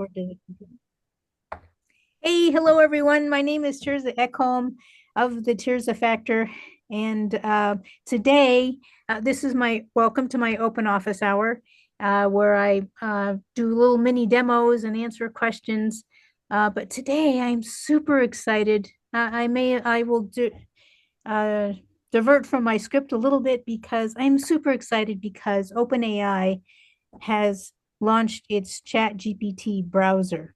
recorded. Hey, hello everyone. My name is Terza Ekholm of the Terza Factor, and today this is my welcome to my open office hour, where I do little mini demos and answer questions. But today I'm super excited. I will uh, divert from my script a little bit because I'm super excited because OpenAI has launched its ChatGPT browser,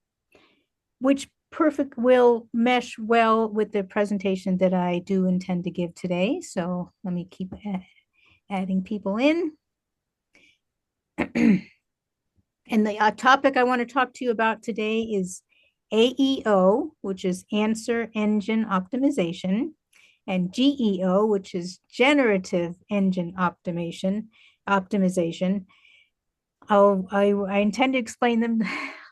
which perfect will mesh well with the presentation that I do intend to give today. So let me keep adding people in. And the topic I want to talk to you about today is AEO, which is Answer Engine Optimization, and GEO, which is Generative Engine Optimization. I intend to explain them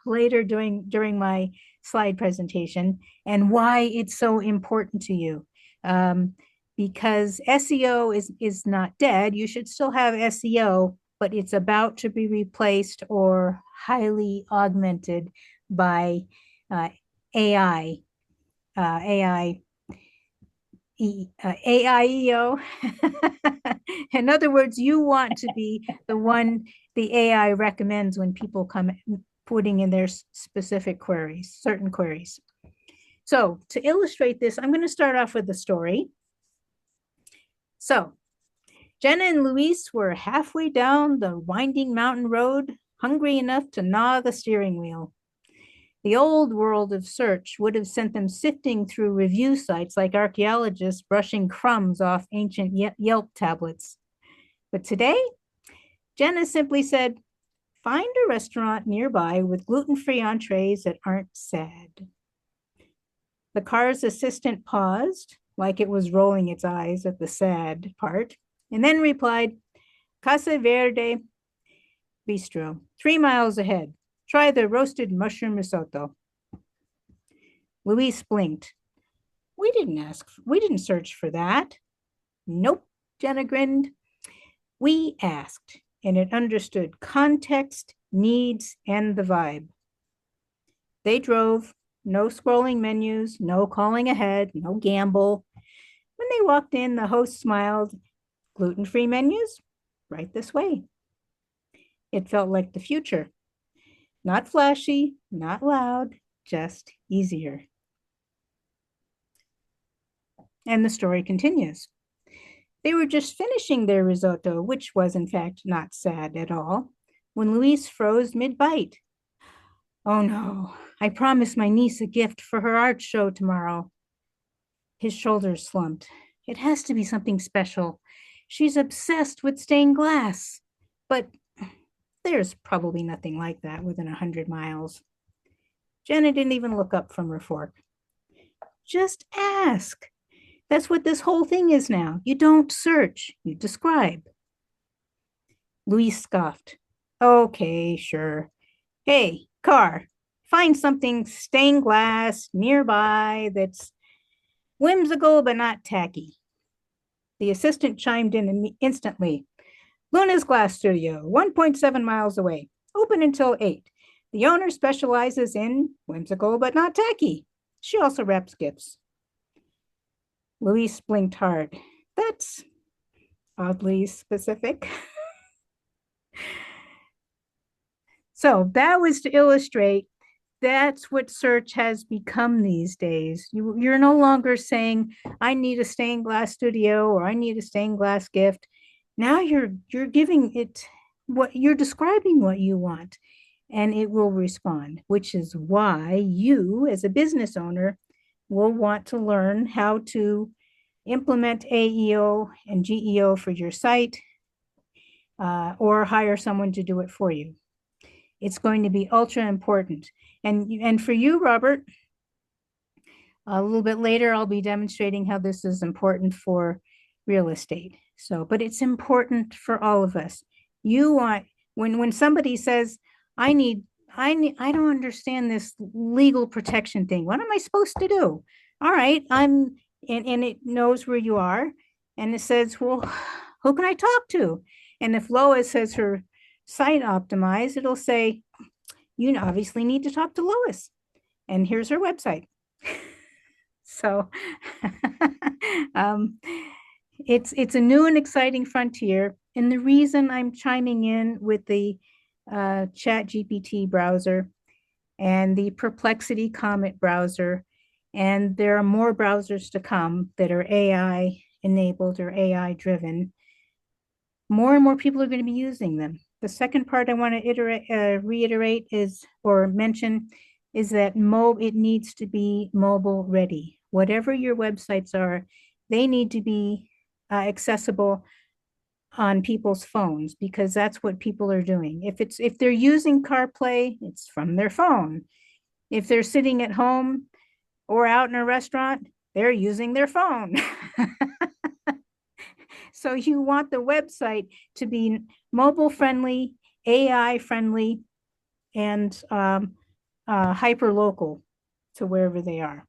later during my slide presentation and why it's so important to you. Because SEO is not dead. You should still have SEO, but it's about to be replaced or highly augmented by AI, AIEO. In other words, you want to be the one the AI recommends when people come putting in their specific queries, certain queries. So to illustrate this, I'm going to start off with a story. So Jenna and Luis were halfway down the winding mountain road, hungry enough to gnaw the steering wheel. The old world of search would have sent them sifting through review sites like archaeologists brushing crumbs off ancient Yelp tablets. But today, Jenna simply said, find a restaurant nearby with gluten-free entrees that aren't sad. The car's assistant paused, like it was rolling its eyes at the sad part, and then replied, Casa Verde Bistro, 3 miles ahead. Try the roasted mushroom risotto. Luis blinked. We didn't search for that. Nope, Jenna grinned. We asked, and it understood context, needs, and the vibe. They drove, no scrolling menus, no calling ahead, no gamble. When they walked in, the host smiled. Gluten-free menus? Right this way. It felt like the future. Not flashy, not loud, just easier. And the story continues. They were just finishing their risotto, which was in fact not sad at all, when Luis froze mid-bite. Oh no, I promised my niece a gift for her art show tomorrow. His shoulders slumped. It has to be something special. She's obsessed with stained glass. But there's probably nothing like that within 100 miles. Jenna didn't even look up from her fork. Just ask. That's what this whole thing is now. You don't search, you describe. Luis scoffed. Okay, sure. Hey, car, find something stained glass nearby that's whimsical but not tacky. The assistant chimed in instantly. Luna's Glass Studio, 1.7 miles away, open until 8. The owner specializes in whimsical but not tacky. She also wraps gifts. Luis blinked hard. That's oddly specific. So that was to illustrate that's what search has become these days. You're no longer saying, I need a stained glass studio or I need a stained glass gift. Now you're giving it what you're describing what you want, and it will respond, which is why you, as a business owner, will want to learn how to implement AEO and GEO for your site, or hire someone to do it for you. It's going to be ultra important. And for you, Robert, a little bit later, I'll be demonstrating how this is important for real estate. So, but it's important for all of us. You want, when somebody says, I don't understand this legal protection thing. What am I supposed to do? All right, and it knows where you are. And it says, well, who can I talk to? And if Lois has her site optimized, it'll say, you obviously need to talk to Lois. And here's her website. So it's a new and exciting frontier. And the reason I'm chiming in with the ChatGPT browser and the Perplexity Comet browser, and there are more browsers to come that are AI enabled or AI driven, more and more people are going to be using them. The second part I want to reiterate is, or mention, is that it needs to be mobile ready. Whatever your websites are, they need to be accessible on people's phones, because that's what people are doing. If they're using CarPlay, it's from their phone. If they're sitting at home or out in a restaurant, they're using their phone. So you want the website to be mobile friendly, AI friendly, and hyper local to wherever they are.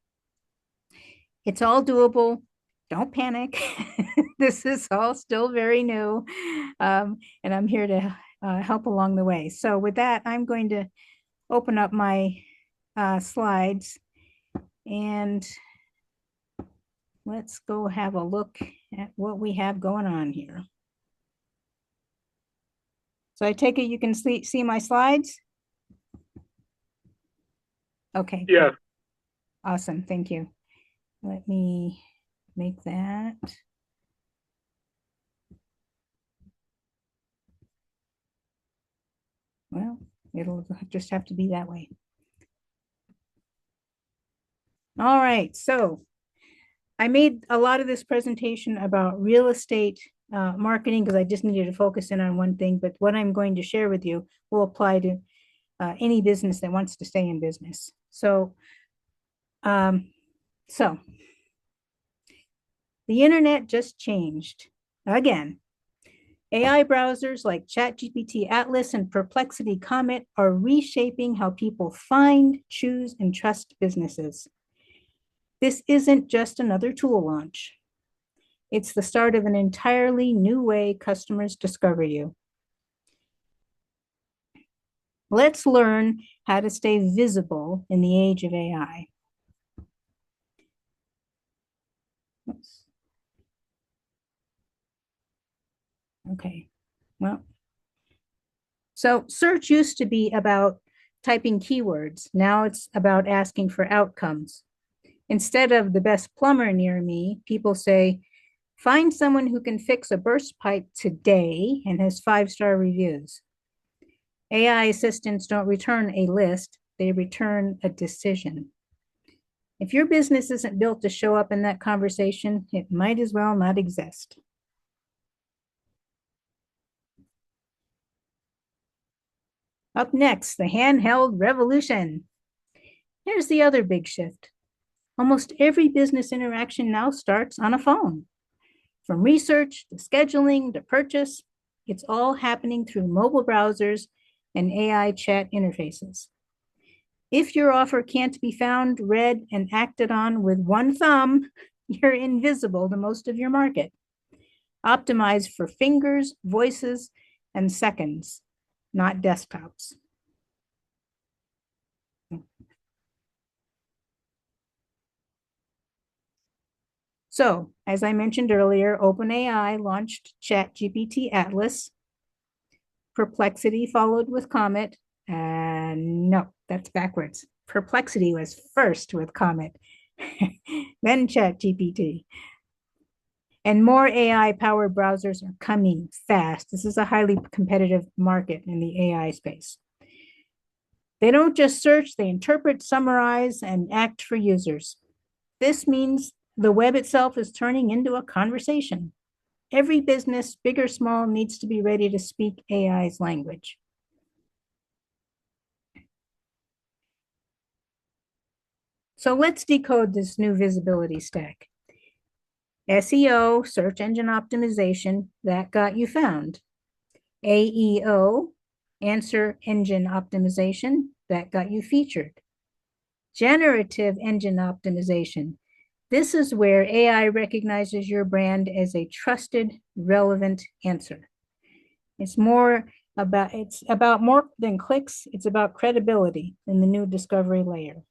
It's all doable. Don't panic. This is all still very new. And I'm here to help along the way. So with that, I'm going to open up my slides, and let's go have a look at what we have going on here. So I take it you can see my slides? Okay. Yeah. Awesome. Thank you. Let me make that. Well, it'll just have to be that way. All right. So I made a lot of this presentation about real estate marketing because I just needed to focus in on one thing. But what I'm going to share with you will apply to any business that wants to stay in business. So the internet just changed again. AI browsers like ChatGPT Atlas and Perplexity Comet are reshaping how people find, choose, and trust businesses. This isn't just another tool launch. It's the start of an entirely new way customers discover you. Let's learn how to stay visible in the age of AI. Oops. Okay, well, so search used to be about typing keywords. Now it's about asking for outcomes. Instead of the best plumber near me, people say, find someone who can fix a burst pipe today and has 5-star reviews. AI assistants don't return a list, they return a decision. If your business isn't built to show up in that conversation, it might as well not exist. Up next, the handheld revolution. Here's the other big shift. Almost every business interaction now starts on a phone. From research to scheduling to purchase, it's all happening through mobile browsers and AI chat interfaces. If your offer can't be found, read, and acted on with one thumb, you're invisible to most of your market. Optimized for fingers, voices, and seconds, not desktops. So, as I mentioned earlier, OpenAI launched ChatGPT Atlas. Perplexity followed with Comet. No, that's backwards. Perplexity was first with Comet, then ChatGPT. And more AI-powered browsers are coming fast. This is a highly competitive market in the AI space. They don't just search, they interpret, summarize, and act for users. This means the web itself is turning into a conversation. Every business, big or small, needs to be ready to speak AI's language. So let's decode this new visibility stack. SEO, search engine optimization, that got you found. AEO, answer engine optimization, that got you featured. Generative engine optimization. This is where AI recognizes your brand as a trusted, relevant answer. It's more It's about more than clicks, it's about credibility in the new discovery layer.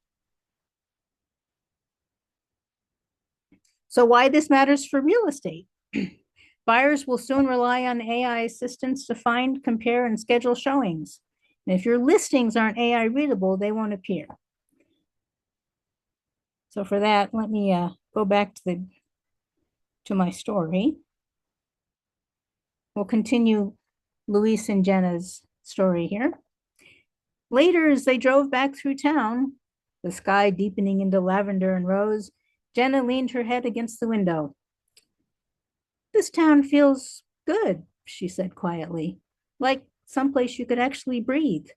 So why this matters for real estate? Buyers will soon rely on AI assistants to find, compare, and schedule showings. And if your listings aren't AI readable, they won't appear. So for that, let me go back to my story. We'll continue Luis and Jenna's story here. Later, as they drove back through town, the sky deepening into lavender and rose, Jenna leaned her head against the window. This town feels good, she said quietly, like someplace you could actually breathe.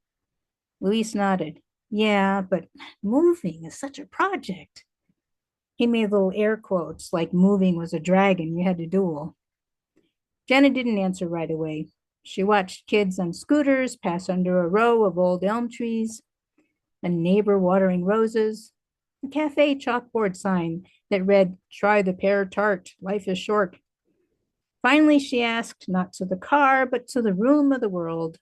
Luis nodded. Yeah, but moving is such a project. He made little air quotes like moving was a dragon you had to duel. Jenna didn't answer right away. She watched kids on scooters pass under a row of old elm trees, a neighbor watering roses, a cafe chalkboard sign that read, Try the pear tart, life is short. Finally, she asked, not to the car, but to the room of the world,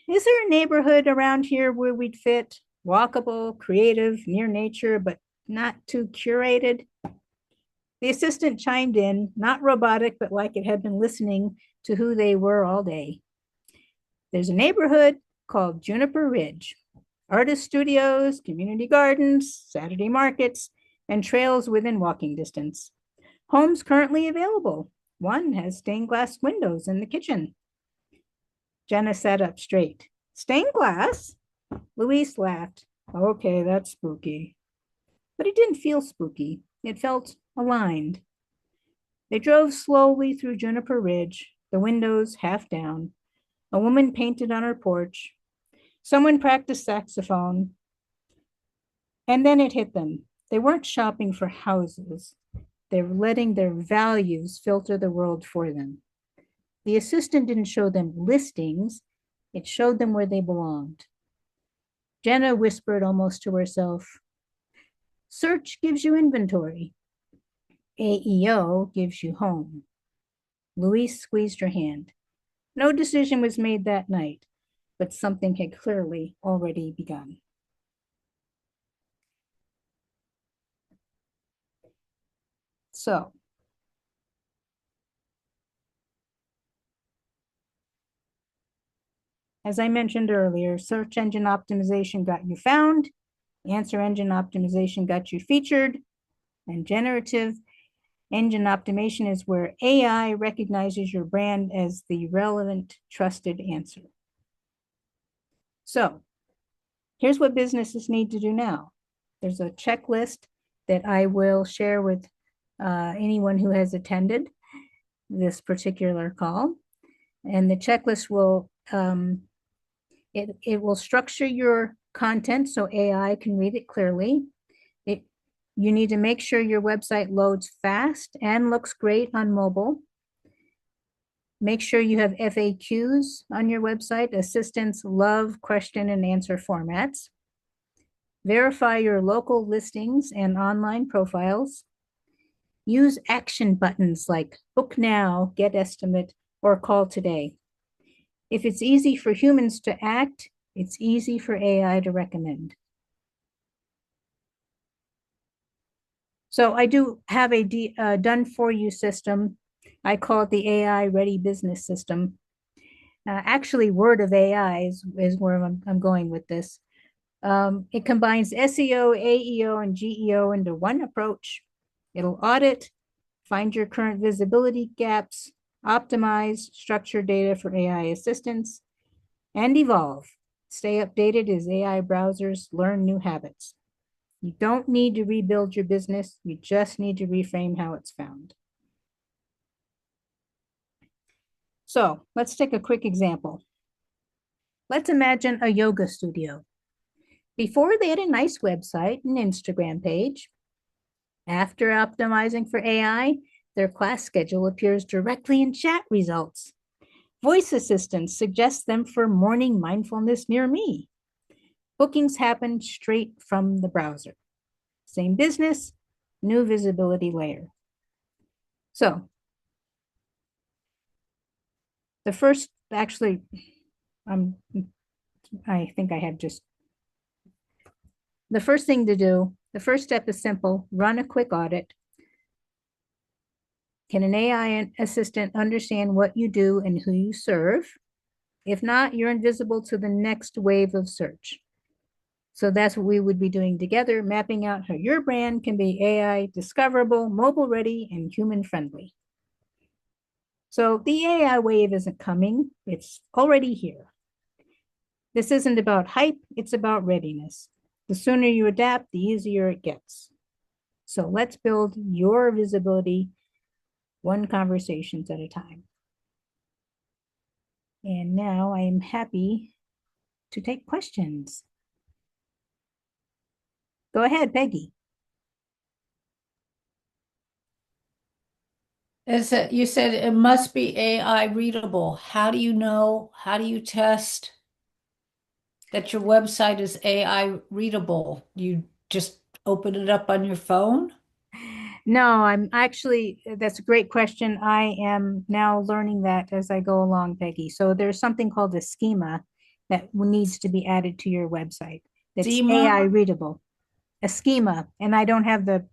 is there a neighborhood around here where we'd fit? Walkable, creative, near nature, but not too curated? The assistant chimed in, not robotic, but like it had been listening to who they were all day. There's a neighborhood called Juniper Ridge. Artist studios, community gardens, Saturday markets, and trails within walking distance. Homes currently available. One has stained glass windows in the kitchen. Jenna sat up straight. Stained glass? Luis laughed. Okay, that's spooky. But it didn't feel spooky. It felt aligned. They drove slowly through Juniper Ridge, the windows half down. A woman painted on her porch. Someone practiced saxophone. And then it hit them. They weren't shopping for houses. They were letting their values filter the world for them. The assistant didn't show them listings. It showed them where they belonged. Jenna whispered almost to herself, search gives you inventory. AEO gives you home. Luis squeezed her hand. No decision was made that night, but something had clearly already begun. So, as I mentioned earlier, search engine optimization got you found, answer engine optimization got you featured, and generative engine optimization is where AI recognizes your brand as the relevant, trusted answer. So, here's what businesses need to do now. There's a checklist that I will share with anyone who has attended this particular call. And the checklist will it will structure your content so AI can read it clearly. You need to make sure your website loads fast and looks great on mobile. Make sure you have FAQs on your website. Assistants love question and answer formats. Verify your local listings and online profiles. Use action buttons like book now, get estimate, or call today. If it's easy for humans to act, it's easy for AI to recommend. So I do have a done for you system. I call it the AI ready business system. Actually, Word of AI is where I'm going with this. It combines SEO, AEO, and GEO into one approach. It'll audit, find your current visibility gaps, optimize structured data for AI assistance, and evolve. Stay updated as AI browsers learn new habits. You don't need to rebuild your business. You just need to reframe how it's found. So let's take a quick example. Let's imagine a yoga studio. Before, they had a nice website and Instagram page. After optimizing for AI, their class schedule appears directly in chat results. Voice assistants suggest them for morning mindfulness near me. Bookings happen straight from the browser. Same business, new visibility layer. So the first actually, I'm, I think I have just the first thing to do. The first step is simple: run a quick audit. Can an AI assistant understand what you do and who you serve? If not, you're invisible to the next wave of search. So that's what we would be doing together, mapping out how your brand can be AI discoverable, mobile ready, and human friendly. So the AI wave isn't coming, it's already here. This isn't about hype, it's about readiness. The sooner you adapt, the easier it gets. So let's build your visibility one conversations at a time. And now I am happy to take questions. Go ahead, Peggy. Is that you said it must be AI readable? How do you know? How do you test that your website is AI readable? You just open it up on your phone? No, I'm actually, that's a great question. I am now learning that as I go along, Peggy. So there's something called a schema that needs to be added to your website that's Zima? AI readable, a schema. And I don't have the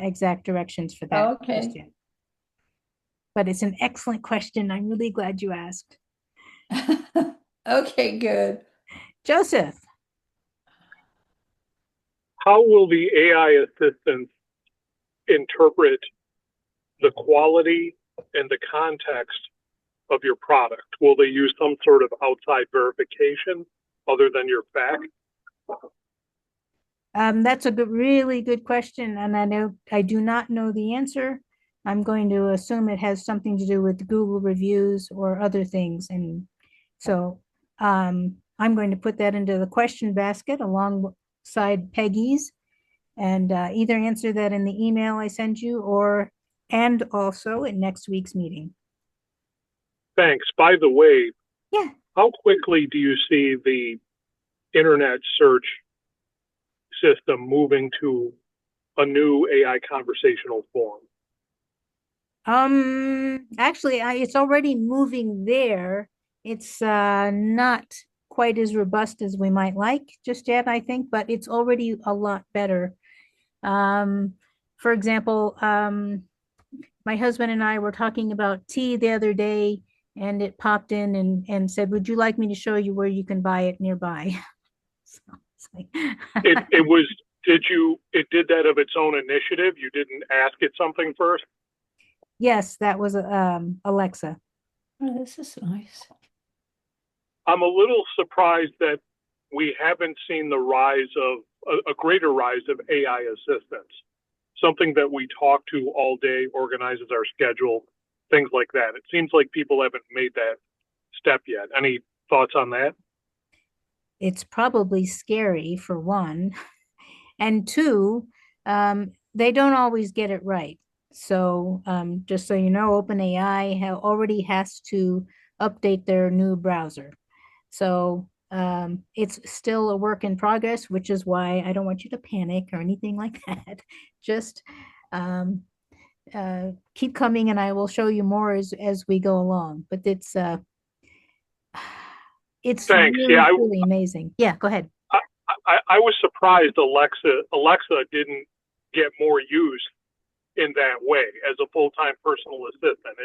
exact directions for that just Okay. yet. But it's an excellent question. I'm really glad you asked. Okay, good. Joseph, How will the AI assistant interpret the quality and the context of your product? Will they use some sort of outside verification other than your fact? that's a really good question, and I do not know the answer. I'm going to assume it has something to do with Google reviews or other things, and so I'm going to put that into the question basket alongside Peggy's, and either answer that in the email I send you, or and also in next week's meeting. Thanks. By the way, Yeah. how quickly do you see the internet search system moving to a new AI conversational form? Actually, it's already moving there. It's not quite as robust as we might like just yet, I think, but it's already a lot better. Um, for example, my husband and I were talking about tea the other day, and it popped in and said, "Would you like me to show you where you can buy it nearby?" So it's like, It was, it did that of its own initiative? You didn't ask it something first? yes, that was Alexa. Oh, this is nice. I'm a little surprised that we haven't seen the rise of a greater rise of AI assistants, something that we talk to all day, organizes our schedule, things like that. It seems like people haven't made that step yet. Any thoughts on that? It's probably scary for one. And two, they don't always get it right. So just so you know, OpenAI already has to update their new browser. So it's still a work in progress, which is why I don't want you to panic or anything like that. Just um, keep coming, and I will show you more as we go along. But it's Thanks. Yeah, really, really amazing. Yeah, go ahead. I was surprised Alexa didn't get more use in that way as a full time personal assistant.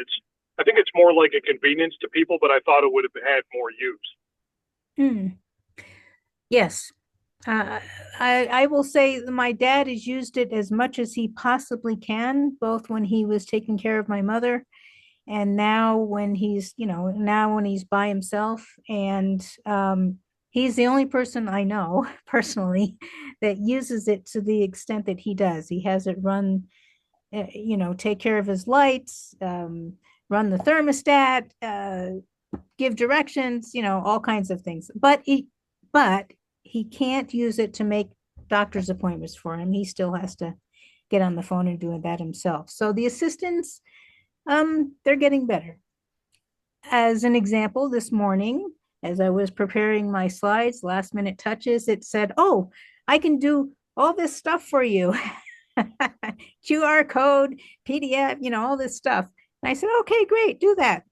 I think it's more like a convenience to people, but I thought it would have had more use. Hmm. Yes. Uh, I will say that my dad has used it as much as he possibly can, both when he was taking care of my mother and now when now when he's by himself. And he's the only person I know personally that uses it to the extent that he does. He has it run, take care of his lights, run the thermostat, give directions, all kinds of things. But he can't use it to make doctor's appointments for him. He still has to get on the phone and do that himself. So the assistants, they're getting better. As an example, this morning, as I was preparing my slides, last minute touches, it said, "Oh, I can do all this stuff for you." QR code, PDF, all this stuff. And I said, "Okay, great, do that."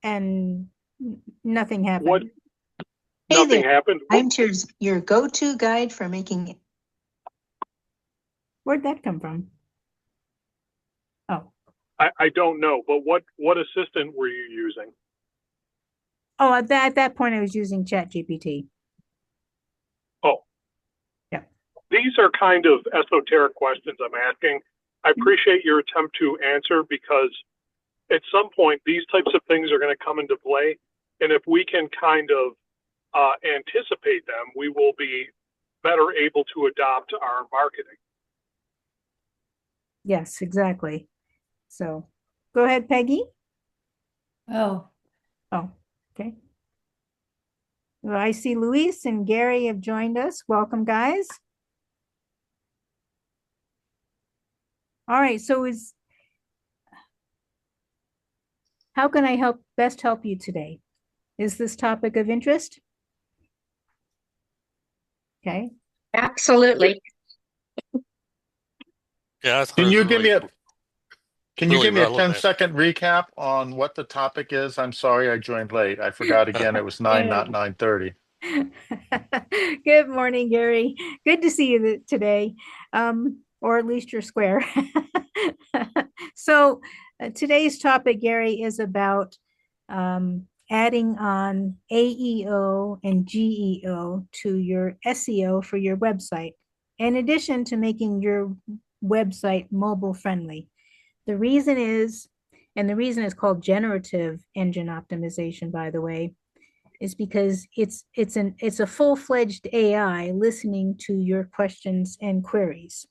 and nothing happened. What? Hey Nothing there. happened? I'm your go-to guide for making. Where'd that come from? Oh, I don't know, but what assistant were you using? oh, at that point, I was using ChatGPT. Oh, Yeah. these are kind of esoteric questions I'm asking. I appreciate your attempt to answer, because at some point these types of things are going to come into play, and if we can kind of anticipate them, we will be better able to adopt our marketing. Yes, exactly. So go ahead, Peggy. Oh, Oh, okay. Well, I see Luis and Gary have joined us. Welcome, guys. All right, so how can I best help you today? Is this topic of interest? Okay. Absolutely. Yeah, I thought Can it you was give me really, a can you really give me a relevant. 10-second recap on what the topic is? I'm sorry I joined late. I forgot again it was 9, not 9:30. Good morning, Gary. Good to see you today, or at least you're square. So today's topic, Gary, is about adding on AEO and GEO to your SEO for your website, in addition to making your website mobile friendly. The reason is, and the reason it's called generative engine optimization, by the way, is because it's a full-fledged AI listening to your questions and queries.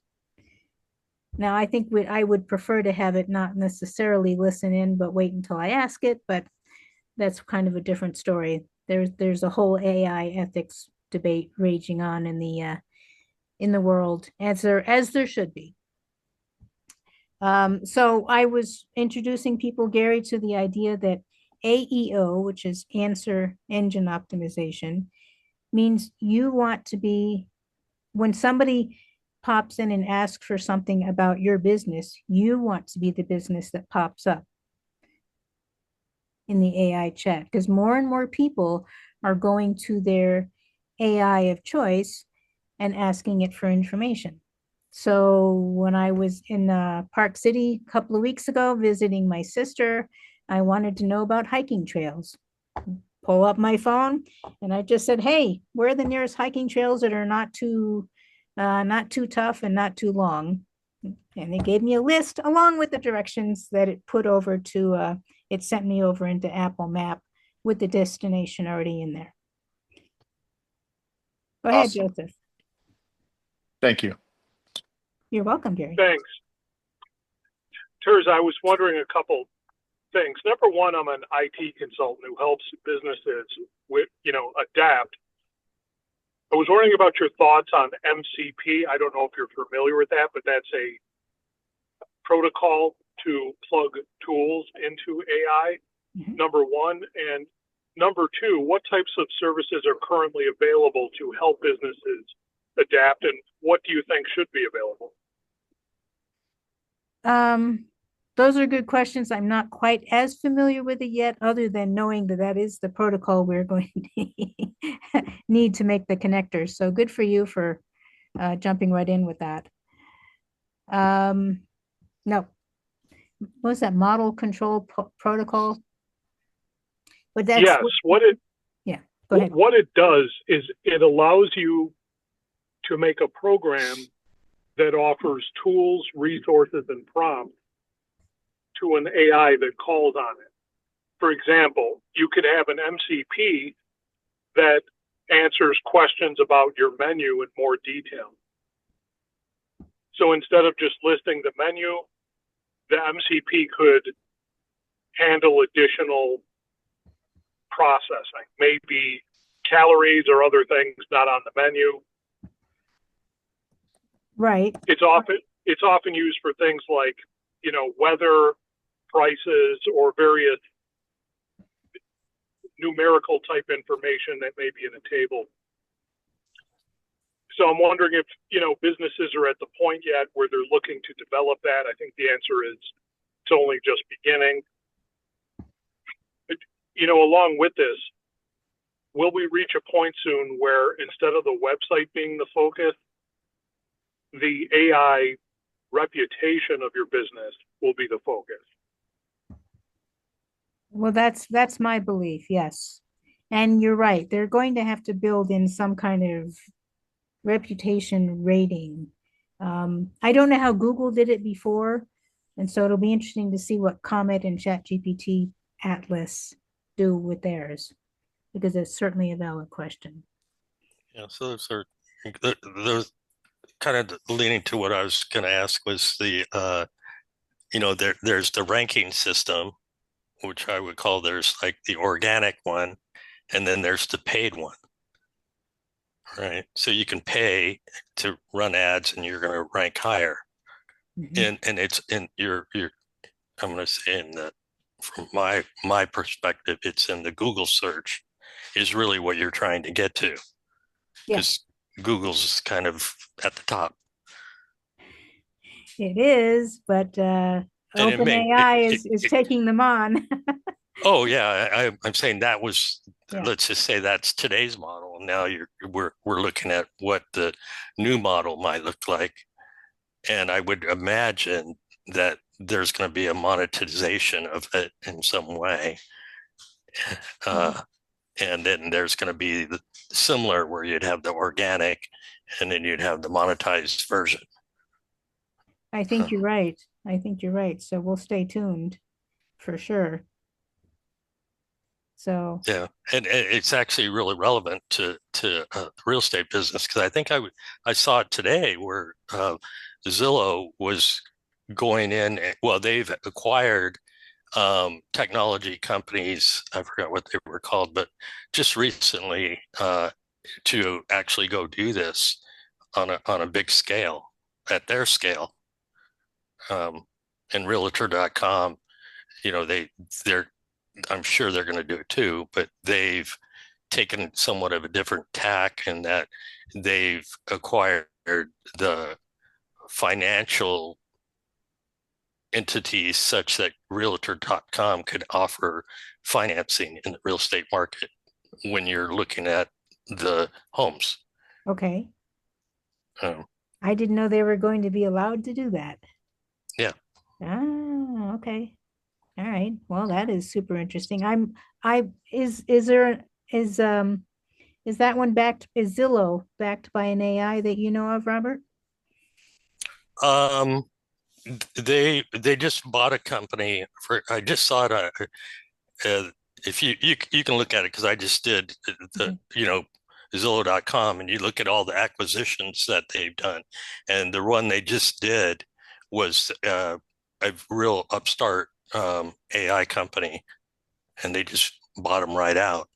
Now, I think I would prefer to have it not necessarily listen in, but wait until I ask it, but that's kind of a different story. There's a whole AI ethics debate raging on in the world, as there should be. So I was introducing people, Gary, to the idea that AEO, which is answer engine optimization, means you want to be, when somebody pops in and asks for something about your business, you want to be the business that pops up in the AI chat, because more and more people are going to their AI of choice and asking it for information. So when I was in Park City a couple of weeks ago visiting my sister, I wanted to know about hiking trails. Pull up my phone, and I just said, "Hey, where are the nearest hiking trails that are not too tough and not too long?" And it gave me a list along with the directions that it put over to. It sent me over into Apple Map with the destination already in there. Go ahead, Awesome. Joseph. Thank you. You're welcome, Gary. Thanks. Terza, I was wondering a couple things. Number one, I'm an IT consultant who helps businesses with, adapt. I was wondering about your thoughts on MCP. I don't know if you're familiar with that, but that's a protocol to plug tools into AI, number one. And number two, what types of services are currently available to help businesses adapt, and what do you think should be available? Those are good questions. I'm not quite as familiar with it yet, other than knowing that is the protocol we're going to need to make the connectors. So good for you for jumping right in with that. No, what was that, model control protocol? But that's yes. Yeah, go ahead. What it does is it allows you to make a program that offers tools, resources, and prompts to an AI that calls on it. For example, you could have an MCP that answers questions about your menu in more detail. So instead of just listing the menu, the MCP could handle additional processing, maybe calories or other things not on the menu. Right. It's often used for things like, weather, prices, or various numerical type information that may be in a table. So I'm wondering if, businesses are at the point yet where they're looking to develop that. I think the answer is it's only just beginning. along with this, will we reach a point soon where instead of the website being the focus, the AI reputation of your business will be the focus? Well, that's my belief, yes. And you're right. They're going to have to build in some kind of reputation rating. I don't know how Google did it before, and so it'll be interesting to see what Comet and ChatGPT Atlas do with theirs, because it's certainly a valid question. Yeah, so those kind of leaning to what I was going to ask was there's the ranking system, which I would call there's like the organic one, and then there's the paid one. Right. So you can pay to run ads and you're going to rank higher. Mhm. And it's in your I'm going to say in the from my perspective, it's in the Google search is really what you're trying to get to, Yeah, because Google's kind of at the top. it is, but And it may OpenAI is taking them on. oh yeah, I'm saying that was Yeah. let's just say that's today's model. Now we're looking at what the new model might look like. And I would imagine that there's going to be a monetization of it in some way. And then there's going to be the similar where you'd have the organic and then you'd have the monetized version. I think you're right. I think you're right. So we'll stay tuned for sure. So Yeah, and it's actually really relevant to the real estate business, because I think I saw it today where Zillow was going in. Well, they've acquired technology companies. I forgot what they were called, but just recently to actually go do this on a big scale at their scale. And Realtor.com, they're I'm sure they're going to do it too, but they've taken somewhat of a different tack in that they've acquired the financial entities such that Realtor.com could offer financing in the real estate market when you're looking at the homes. okay. Um, I didn't know they were going to be allowed to do that. yeah. Ah, okay. All right. Well, that is super interesting. Is there is that one backed, is Zillow backed by an AI that you know of, Robert? Um, they just bought a company for. I just saw it. If you can look at it because I just did the Zillow.com, and you look at all the acquisitions that they've done, and the one they just did was a real upstart AI company, and they just bought them right out.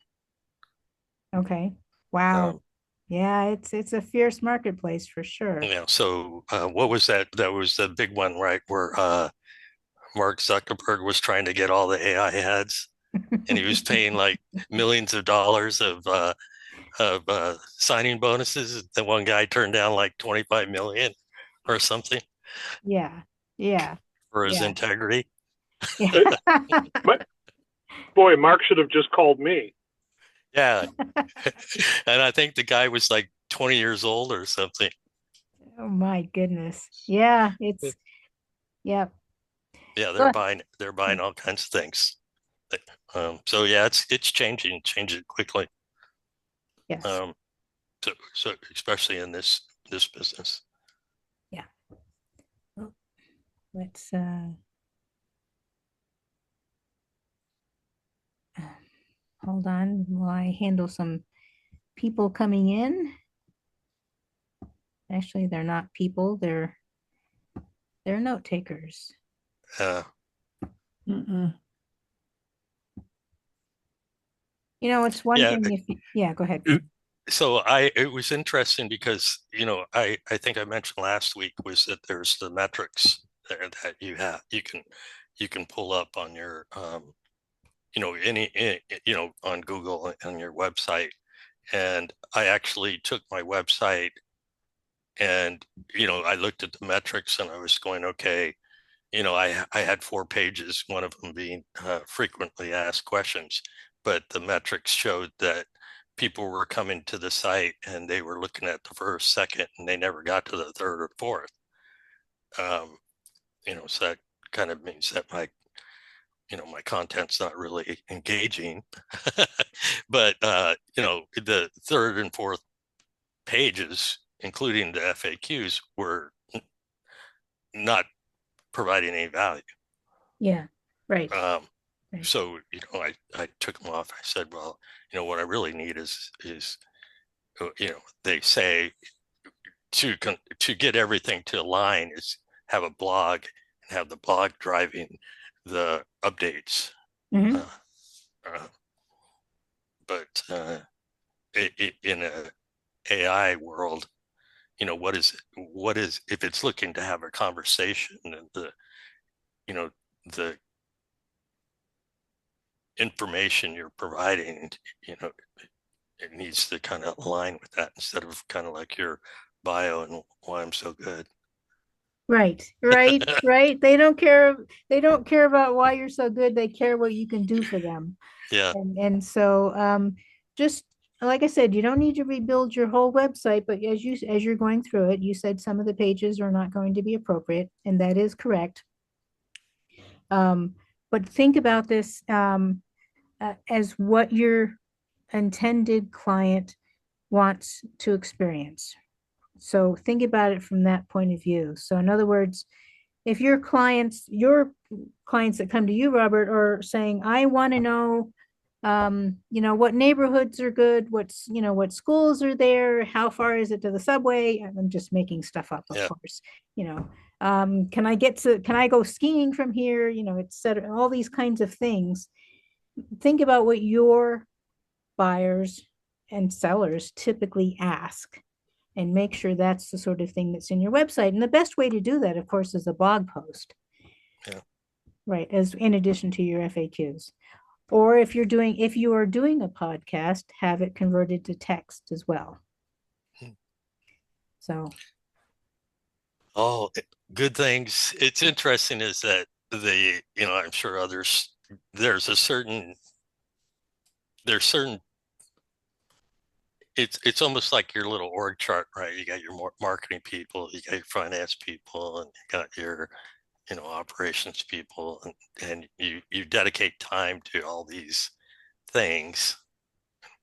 Okay. Wow. Um, Yeah, it's a fierce marketplace for sure. so what was that? That was the big one, right? Where Mark Zuckerberg was trying to get all the AI heads, and he was paying like millions of dollars of signing bonuses. The one guy turned down like 25 million or something Yeah. Yeah. for his Yeah. integrity. Yeah. Boy, Mark should have just called me. Yeah. And I think the guy was like 20 years old or something. Oh my goodness. Yeah, yeah. Yeah, Good. they're buying all kinds of things. So yeah, it's changing quickly. Yes. So especially in this business. Yeah. Oh, let's hold on while I handle some people coming in. Actually, they're not people, they're note takers. Mm-mm. It's one Yeah. thing yeah, go ahead. So it was interesting because I think I mentioned last week was that there's the metrics there that you can pull up on your on Google on your website. And I actually took my website and I looked at the metrics and I was going, okay, I had 4 pages, one of them being frequently asked questions, but the metrics showed that people were coming to the site and they were looking at the first, second, and they never got to the third or fourth. So that kind of means that my content's not really engaging. But the third and fourth pages, including the FAQs, were not providing any value. Yeah, right. Right. So I took them off. I said, well, what I really need is they say to get everything to align is have a blog and have the blog driving the updates. Mm-hmm. But in a AI world, what is if it's looking to have a conversation and the information you're providing, it needs to kind of align with that instead of kind of like your bio and why I'm so good. Right. They don't care about why you're so good. They care what you can do for them. Yeah. And so just like I said, you don't need to rebuild your whole website, but as you're going through it, you said some of the pages are not going to be appropriate, and that is correct. But think about this as what your intended client wants to experience. So think about it from that point of view. So in other words, if your clients that come to you, Robert, are saying, I want to know, what neighborhoods are good, what schools are there, how far is it to the subway? I'm just making stuff up, of course. Can I go skiing from here? Et cetera, all these kinds of things. Think about what your buyers and sellers typically ask, and make sure that's the sort of thing that's in your website. And the best way to do that, of course, is a blog post. Yeah. Right, as in addition to your FAQs. Or if you are doing a podcast, have it converted to text as well. So. Oh, good things. It's interesting is that I'm sure there's certain it's almost like your little org chart, right? You got your marketing people, you got your finance people, and you got your operations people, and you dedicate time to all these things.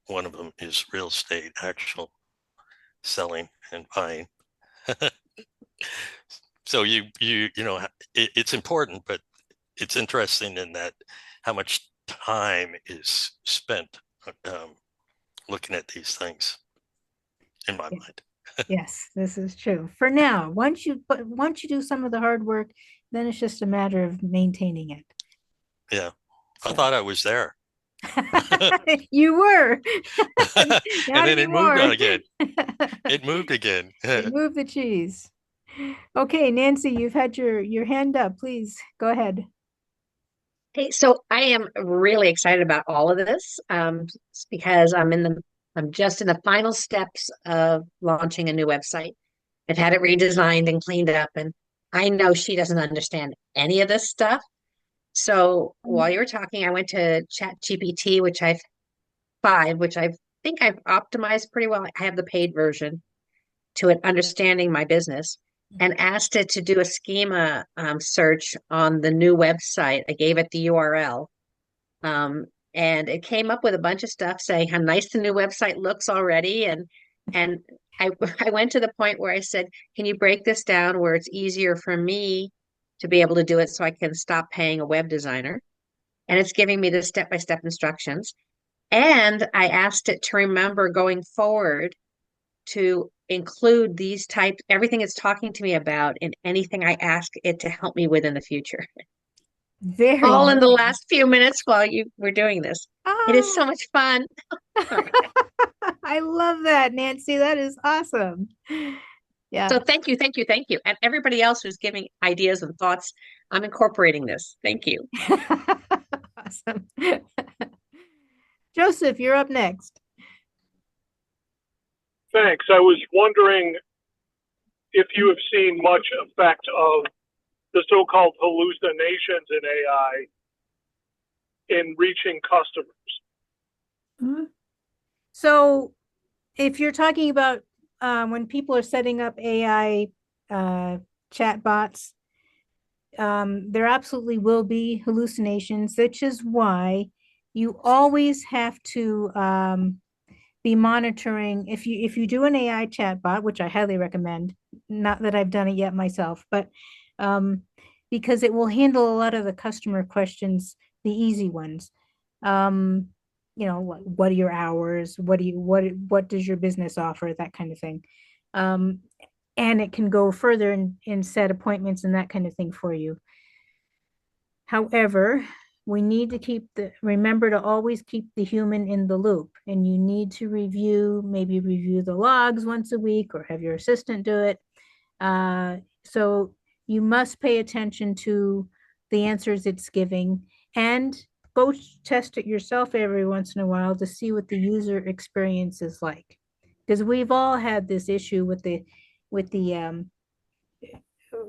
One of them is real estate, actual selling and buying. So it's important, but it's interesting in that how much time is spent looking at these things in my mind. Yes, this is true. For now, once you do some of the hard work, then it's just a matter of maintaining it. Yeah. So. I thought I was there. You were. And then it moved again. It moved again. It moved the cheese. Okay, Nancy, you've had your hand up. Please go ahead. Hey, so I am really excited about all of this because I'm just in the final steps of launching a new website. I've had it redesigned and cleaned up, and I know she doesn't understand any of this stuff. So while you were talking, I went to ChatGPT, which I think I've optimized pretty well. I have the paid version to it, understanding my business, and asked it to do a schema search on the new website. I gave it the URL. And it came up with a bunch of stuff saying how nice the new website looks already. And I went to the point where I said, can you break this down where it's easier for me to be able to do it so I can stop paying a web designer? And it's giving me the step-by-step instructions. And I asked it to remember going forward to include everything it's talking to me about in anything I ask it to help me with in the future. Very all nice. In the last few minutes while you were doing this. It is so much fun. I love that, Nancy. That is awesome. Yeah. So thank you. And everybody else who's giving ideas and thoughts, I'm incorporating this. Thank you. Awesome. Joseph, you're up next. Thanks. I was wondering if you have seen much effect of the so-called hallucinations in AI in reaching customers. Mhm. So if you're talking about when people are setting up AI chat bots, there absolutely will be hallucinations, which is why you always have to be monitoring. If you do an AI chat bot, which I highly recommend, not that I've done it yet myself, but um, because it will handle a lot of the customer questions, the easy ones. Um, what are your hours? What does your business offer? That kind of thing. Um, and it can go further and set appointments and that kind of thing for you. However, we need to remember to always keep the human in the loop, and you need to maybe review the logs once a week or have your assistant do it. So you must pay attention to the answers it's giving and go test it yourself every once in a while to see what the user experience is like. Because we've all had this issue with the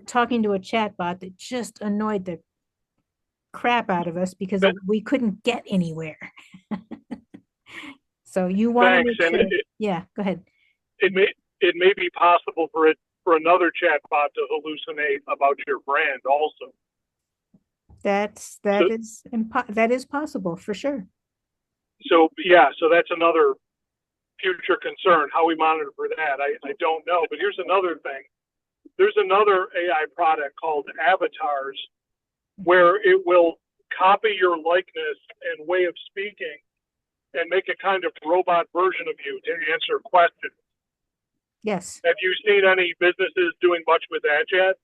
talking to a chatbot that just annoyed the crap out of us because But we couldn't get anywhere. So you want to thanks. make And sure. Yeah, go ahead. it may it may be possible for another chatbot to hallucinate about your brand also. So That is possible for sure. so yeah, so that's another future concern. How we monitor for that, I don't know. But here's another thing. There's another AI product called Avatars where it will copy your likeness and way of speaking and make a kind of robot version of you to answer questions. Yes. Have you seen any businesses doing much with that yet?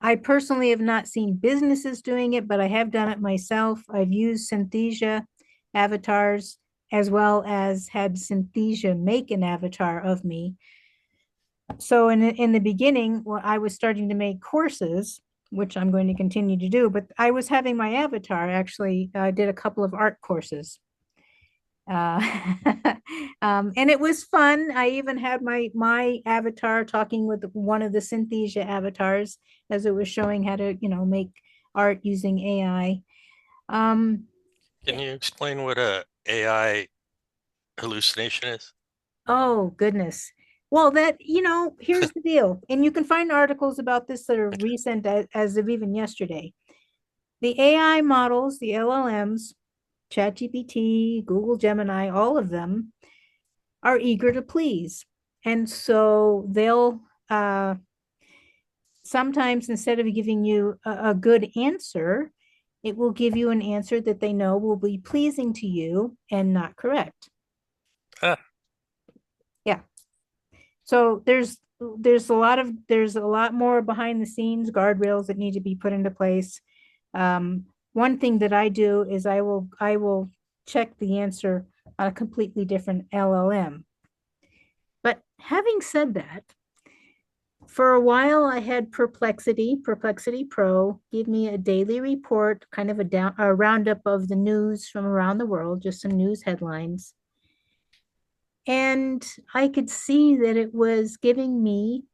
I personally have not seen businesses doing it, but I have done it myself. I've used Synthesia avatars as well as had Synthesia make an avatar of me. So in the beginning, when I was starting to make courses, which I'm going to continue to do, but I was having my avatar actually did a couple of art courses. Uh, and it was fun. I even had my avatar talking with one of the Synthesia avatars as it was showing how to, make art using AI. Um, Can you explain what a AI hallucination is? oh goodness. Well, here's the deal, and you can find articles about this that are recent as of even yesterday. The AI models, the LLMs, ChatGPT, Google Gemini, all of them are eager to please. And so they'll sometimes, instead of giving you a good answer, it will give you an answer that they know will be pleasing to you and not correct. Ah, Yeah. So there's a lot more behind the scenes guardrails that need to be put into place. One thing that I do is I will check the answer on a completely different LLM. But having said that, for a while I had Perplexity Pro, give me a daily report, kind of a roundup of the news from around the world, just some news headlines. And I could see that it was giving me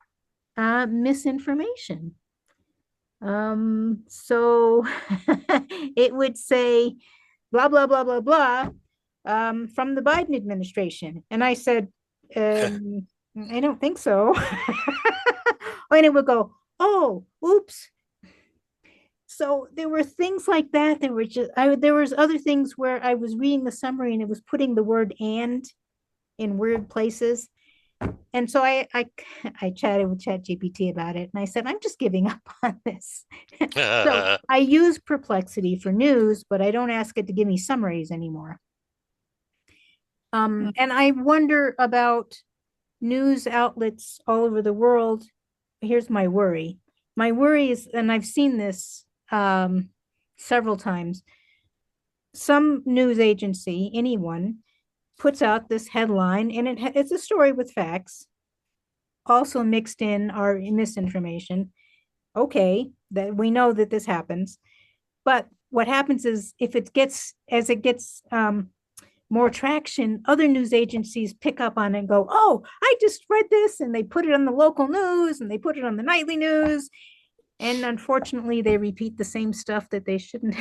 misinformation. So it would say blah, blah, blah, blah, blah, from the Biden administration. And I said, I don't think so. And it would go, oh, oops. So there were things like that. There was other things where I was reading the summary and it was putting the word and in weird places. And so I chatted with ChatGPT about it and I said, I'm just giving up on this. So I use Perplexity for news, but I don't ask it to give me summaries anymore. And I wonder about news outlets all over the world. Here's my worry. My worry is, and I've seen this several times, some news agency, anyone, puts out this headline and it's a story with facts, also mixed in are misinformation. Okay, that we know that this happens, but what happens is if it gets as it gets more traction, other news agencies pick up on it and go, oh, I just read this, and they put it on the local news and they put it on the nightly news, and unfortunately they repeat the same stuff that they shouldn't.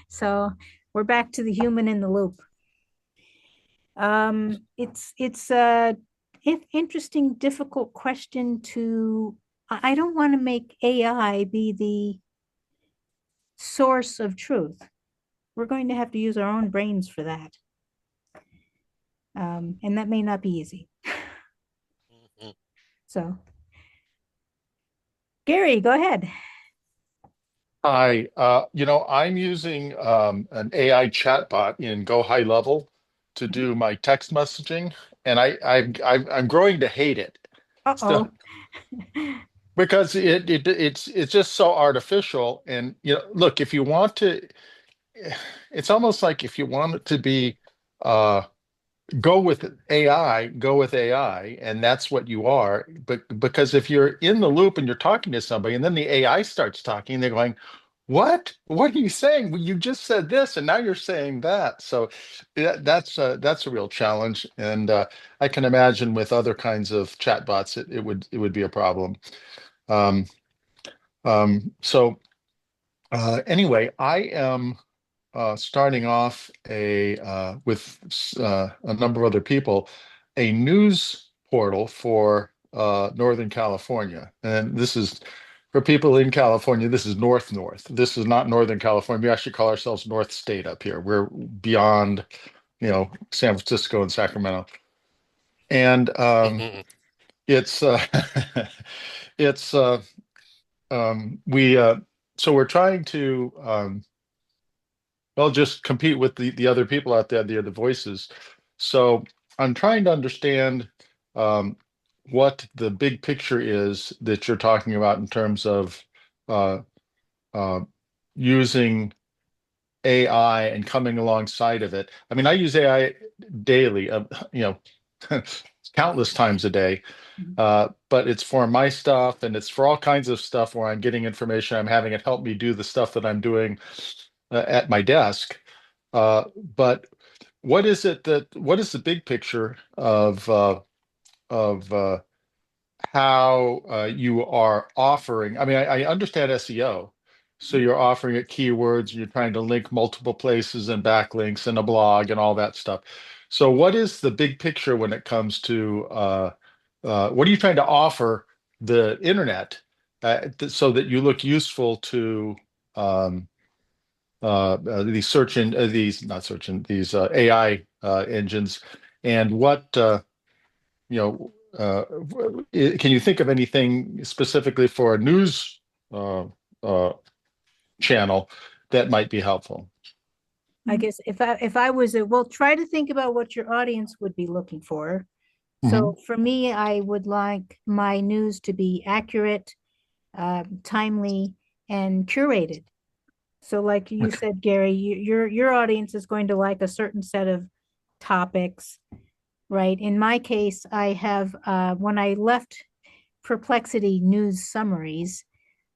So we're back to the human in the loop. It's a interesting, difficult question to. I don't want to make AI be the source of truth. We're going to have to use our own brains for that. And that may not be easy. Mhm. So, Gary, go ahead. Hi, I'm using an AI chatbot in Go High Level to do my text messaging, and I'm growing to hate it. So Uh-oh. because it's just so artificial, and look, if you want to, it's almost like if you want it to be uh, go with AI, go with AI, and that's what you are. But because if you're in the loop and you're talking to somebody, and then the AI starts talking, they're going, "What? What are you saying? Well, you just said this, and now you're saying that." So that's a real challenge, and I can imagine with other kinds of chatbots, it would be a problem. Um, so anyway, I am starting off with a number of other people, a news portal for Northern California. And this is for people in California, this is North. This is not Northern California. We actually call ourselves North State up here. We're beyond, San Francisco and Sacramento. And it's it's we so we're trying to well, just compete with the other people out there, the other voices. So I'm trying to understand um, what the big picture is that you're talking about in terms of uh, uh, using AI and coming alongside of it. I mean, I use AI daily, countless times a day. But it's for my stuff and it's for all kinds of stuff where I'm getting information. I'm having it help me do the stuff that I'm doing at my desk. But what is the big picture of how you are offering? I mean, I understand SEO. So you're offering it keywords, and you're trying to link multiple places and backlinks and a blog and all that stuff. So what is the big picture when it comes to what are you trying to offer the internet so that you look useful to um, these these not search in these AI engines, and what you know can you think of anything specifically for a news uh, uh, channel that might be helpful? I guess if I was well, try to think about what your audience would be looking for. Hmm. So for me, I would like my news to be accurate, timely, and curated. So like you Okay. said, Gary, your audience is going to like a certain set of topics, right? In my case, I have when I left Perplexity news summaries,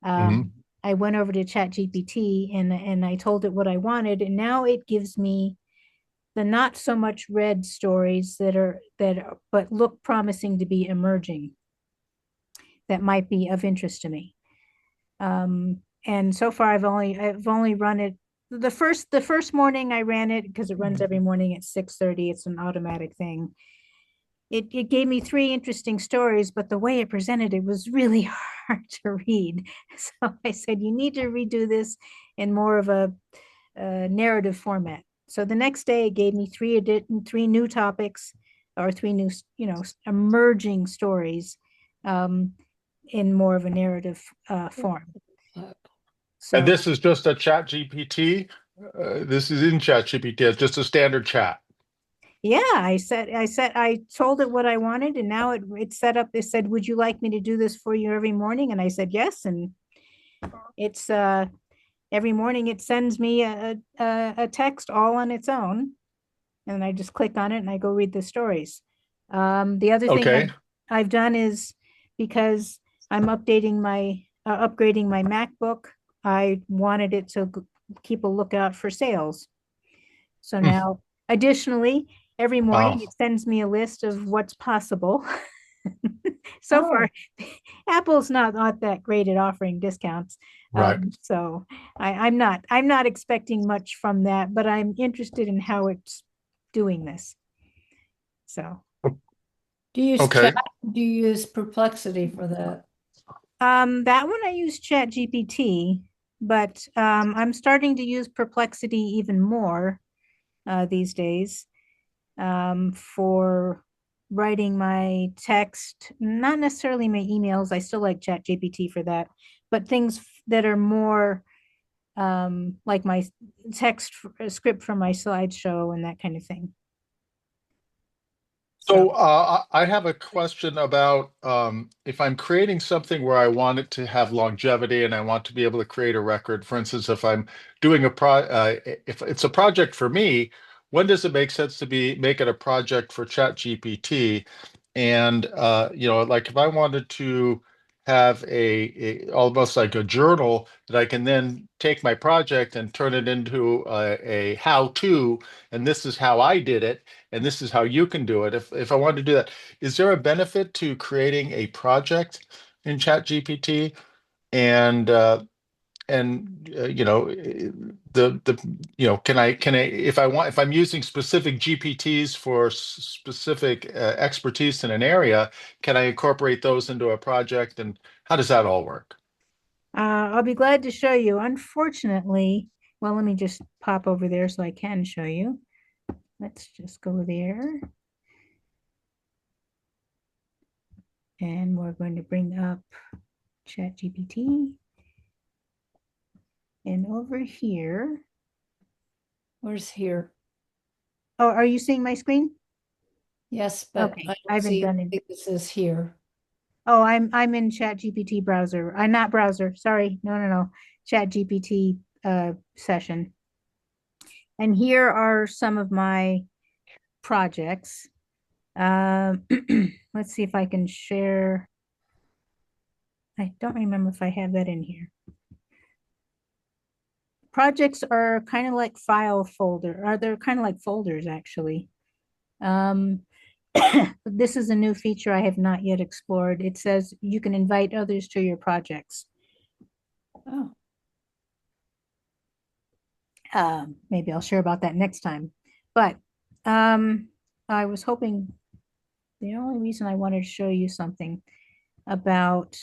Hmm. I went over to ChatGPT and I told it what I wanted, and now it gives me the not so much read stories but look promising to be emerging that might be of interest to me. And so far I've only run it the first morning I ran it because it runs every morning at 6:30. It's an automatic thing. It gave me three interesting stories, but the way it presented it was really hard to read. So I said, you need to redo this in more of a narrative format. So the next day it gave me three new topics or three new, emerging stories um, in more of a narrative form. And So this is just a chat GPT. This is in chat GPT. It's just a standard chat. yeah, I told it what I wanted, and now it set up. It said, "Would you like me to do this for you every morning?" And I said yes, and it's every morning it sends me a text all on its own, and I just click on it and I go read the stories. The other thing Okay. I've done is because I'm upgrading my MacBook, I wanted it to keep a lookout for sales. So Hmm. now, additionally, every morning Wow. it sends me a list of what's possible. So Oh. far, Apple's not that great at offering discounts. Right. So I'm not expecting much from that, but I'm interested in how it's doing this. So Do you use Okay. chat? Do you use Perplexity for that? that one I use ChatGPT, but I'm starting to use Perplexity even more these days for writing my text, not necessarily my emails. I still like ChatGPT for that, but things that are more like my text script from my slideshow and that kind of thing. So I have a question about if I'm creating something where I want it to have longevity and I want to be able to create a record. For instance, if I'm doing if it's a project for me, when does it make sense to make it a project for ChatGPT? And like if I wanted to have almost like a journal that I can then take my project and turn it into a how-to, and this is how I did it and this is how you can do it. If I wanted to do that, is there a benefit to creating a project in ChatGPT? And can I if I'm using specific GPTs for specific expertise in an area, can I incorporate those into a project? And how does that all work? I'll be glad to show you. Unfortunately, well, let me just pop over there so I can show you. Let's just go there. And we're going to bring up ChatGPT. And over here. Where's here? Oh, are you seeing my screen? Yes, but Okay, I I don't haven't see done it. anything that says here. Oh, I'm in ChatGPT browser. I'm not browser. Sorry. No. ChatGPT session. And here are some of my projects. Let's see if I can share. I don't remember if I have that in here. Projects are kind of like file folder, or they're kind of like folders actually. Um, this is a new feature I have not yet explored. It says you can invite others to your projects. Oh, Maybe I'll share about that next time. But I was hoping the only reason I wanted to show you something about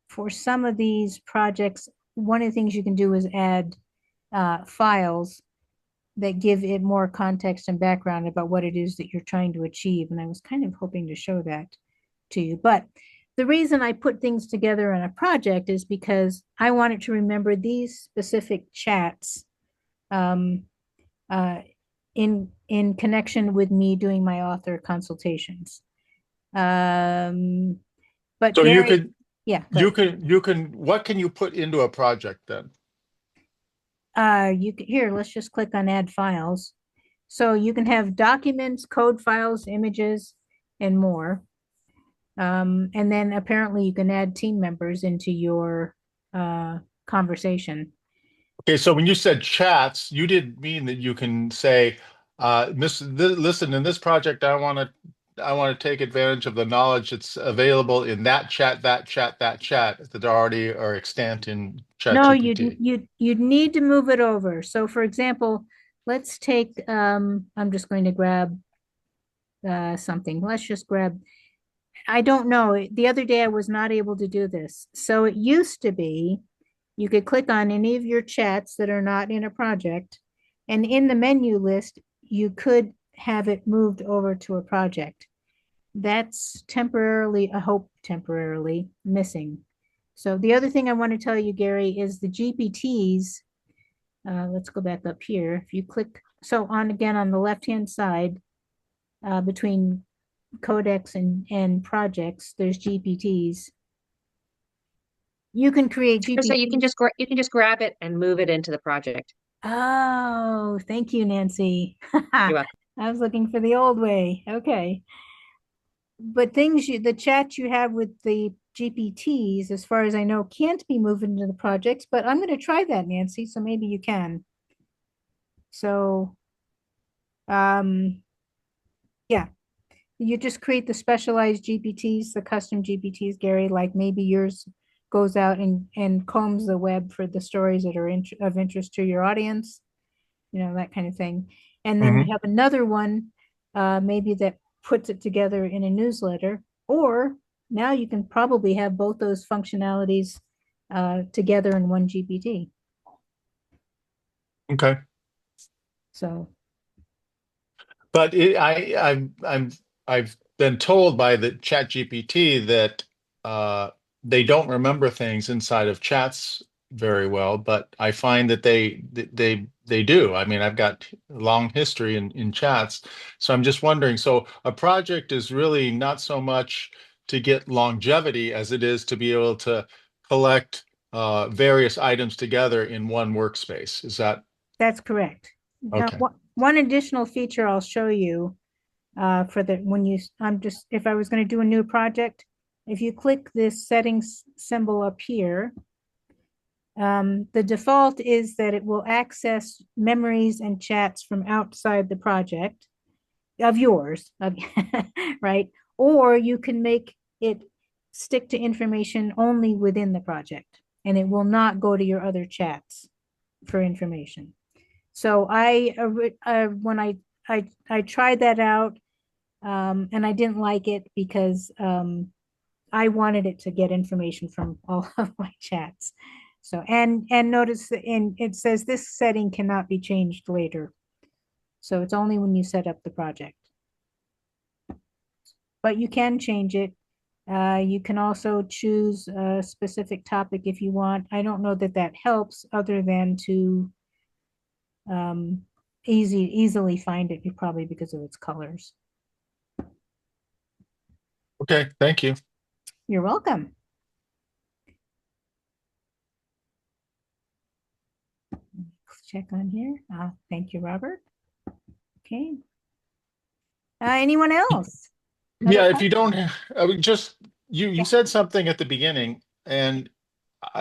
for some of these projects, one of the things you can do is add files that give it more context and background about what it is that you're trying to achieve. And I was kind of hoping to show that to you. But the reason I put things together in a project is because I wanted to remember these specific chats um, uh, in connection with me doing my author consultations. But So you Gary, could yeah, go you ahead. can you can what can you put into a project then? You can here, let's just click on add files. So you can have documents, code files, images, and more. And then apparently you can add team members into your conversation. Okay, so when you said chats, you didn't mean that you can say, listen, in this project, I want to take advantage of the knowledge that's available in that chat, that chat, that chat that already are extant in No, ChatGPT. you'd need to move it over. So for example, let's take I'm just going to grab something. Let's just grab, I don't know. The other day I was not able to do this. So it used to be you could click on any of your chats that are not in a project, and in the menu list, you could have it moved over to a project. That's temporarily, I hope temporarily, missing. So the other thing I want to tell you, Gary, is the GPTs. Let's go back up here. If you click, so on again on the left-hand side, between codecs and projects, there's GPTs. You can create So you can GPTs. you can just grab it and move it into the project. Oh, thank you, Nancy. You're I welcome. was looking for the old way. Okay. But the chat you have with the GPTs, as far as I know, can't be moved into the projects, but I'm going to try that, Nancy, so maybe you can. So, yeah. You just create the specialized GPTs, the custom GPTs, Gary, like maybe yours goes out and combs the web for the stories that are of interest to your audience, that kind of thing. And then you have another one, maybe that puts it together in a newsletter, or now you can probably have both those functionalities together in one GPT. Okay. So, But I've been told by the ChatGPT that they don't remember things inside of chats very well, but I find that they do. I mean, I've got a long history in chats, so I'm just wondering. So a project is really not so much to get longevity as it is to be able to collect various items together in one workspace. Is that that's correct. Now, okay? one additional feature I'll show you for the when you if I was going to do a new project, if you click this settings symbol up here, the default is that it will access memories and chats from outside the project of yours, right? Or you can make it stick to information only within the project, and it will not go to your other chats for information. So when I tried that out, and I didn't like it because I wanted it to get information from all of my chats. So and notice that it says this setting cannot be changed later. So it's only when you set up the project. But you can change it. You can also choose a specific topic if you want. I don't know that that helps other than to easily find it, probably because of its colors. Okay, thank you. You're welcome. Let's check on here. Thank you, Robert. Okay. Anyone else? Yeah, if Another you don't, I mean, just you Yeah. said something at the beginning, and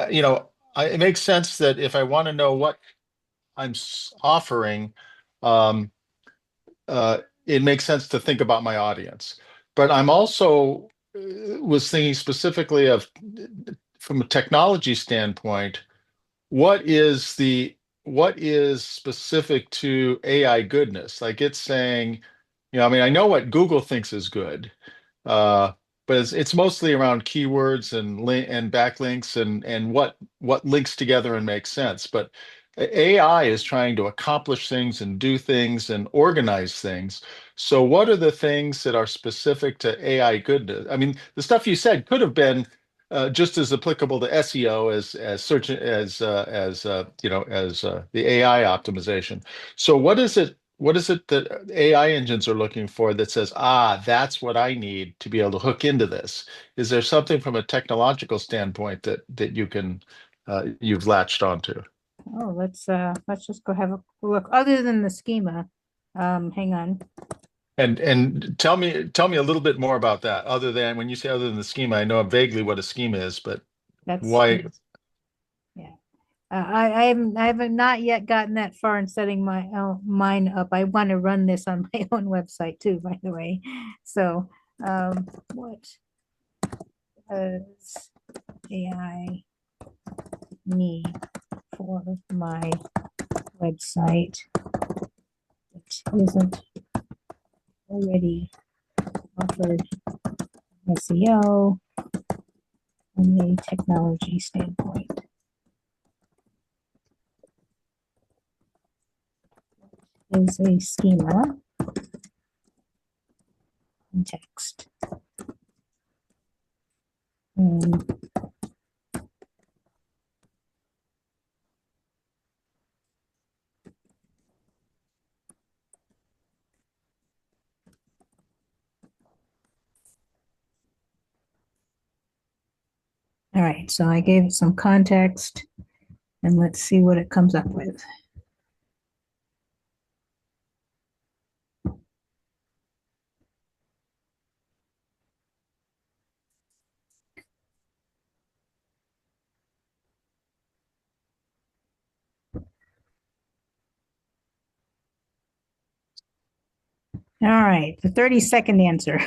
it makes sense that if I want to know what I'm offering, um, it makes sense to think about my audience. But I'm also was thinking specifically of from a technology standpoint, what is specific to AI goodness? Like it's saying, I mean, I know what Google thinks is good, uh, but it's mostly around keywords and backlinks and what links together and makes sense. But AI is trying to accomplish things and do things and organize things. So what are the things that are specific to AI goodness? I mean, the stuff you said could have been just as applicable to SEO as search as the AI optimization. So what is it? What is it that AI engines are looking for that says, that's what I need to be able to hook into this? Is there something from a technological standpoint that you've latched onto? Oh, let's just go have a look. Other than the schema, hang on. And tell me a little bit more about that. Other than when you say other than the schema, I know vaguely what a schema is, but That's why? yeah. I haven't not yet gotten that far in setting my mine up. I want to run this on my own website too, by the way. So, what does AI need for my website that isn't already offered SEO from a technology standpoint? Is a schema context. All right, so I gave it some context, and let's see what it comes up with. All right, the 30-second answer.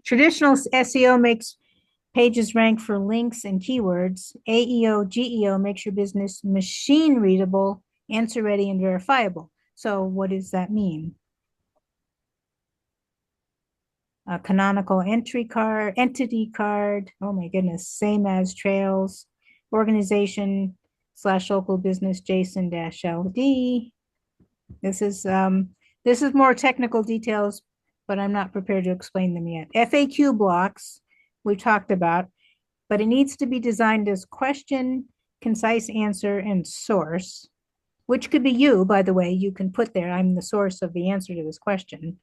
Traditional SEO makes pages rank for links and keywords. AEO, GEO makes your business machine readable, answer ready, and verifiable. So what does that mean? A canonical entry card, entity card. Oh my goodness, same as trails, organization / local business JSON -LD. This is more technical details, but I'm not prepared to explain them yet. FAQ blocks we talked about, but it needs to be designed as question, concise answer, and source, which could be you, by the way. You can put there, I'm the source of the answer to this question.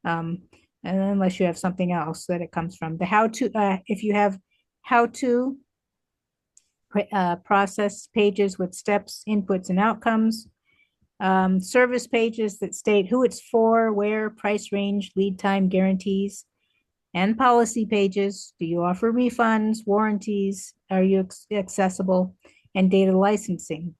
And unless you have something else that it comes from. The how to, if you have how to process pages with steps, inputs, and outcomes. Service pages that state who it's for, where, price range, lead time, guarantees, and policy pages. Do you offer refunds, warranties? Are you accessible? And data licensing.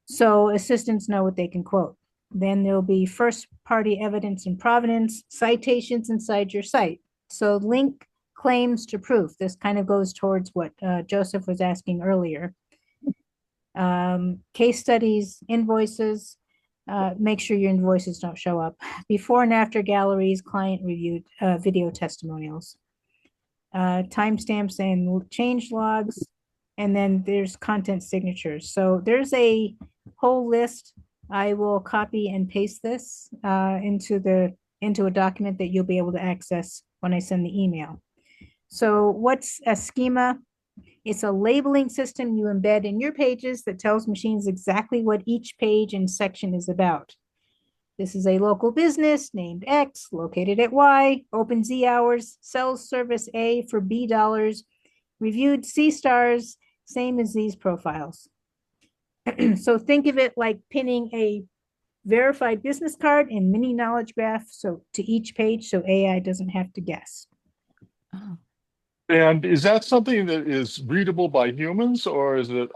So assistants know what they can quote. Then there'll be first party evidence and provenance, citations inside your site. So link claims to proof. This kind of goes towards what Joseph was asking earlier. Case studies, invoices, make sure your invoices don't show up. Before and after galleries, client reviewed video testimonials. Timestamps and change logs, and then there's content signatures. So there's a whole list. I will copy and paste this into a document that you'll be able to access when I send the email. So what's a schema? It's a labeling system you embed in your pages that tells machines exactly what each page and section is about. This is a local business named X, located at Y, open Z hours, sells service A for B dollars, reviewed C stars, same as these profiles. So think of it like pinning a verified business card and mini knowledge graph to each page so AI doesn't have to guess. Oh. And is that something that is readable by humans, or is it?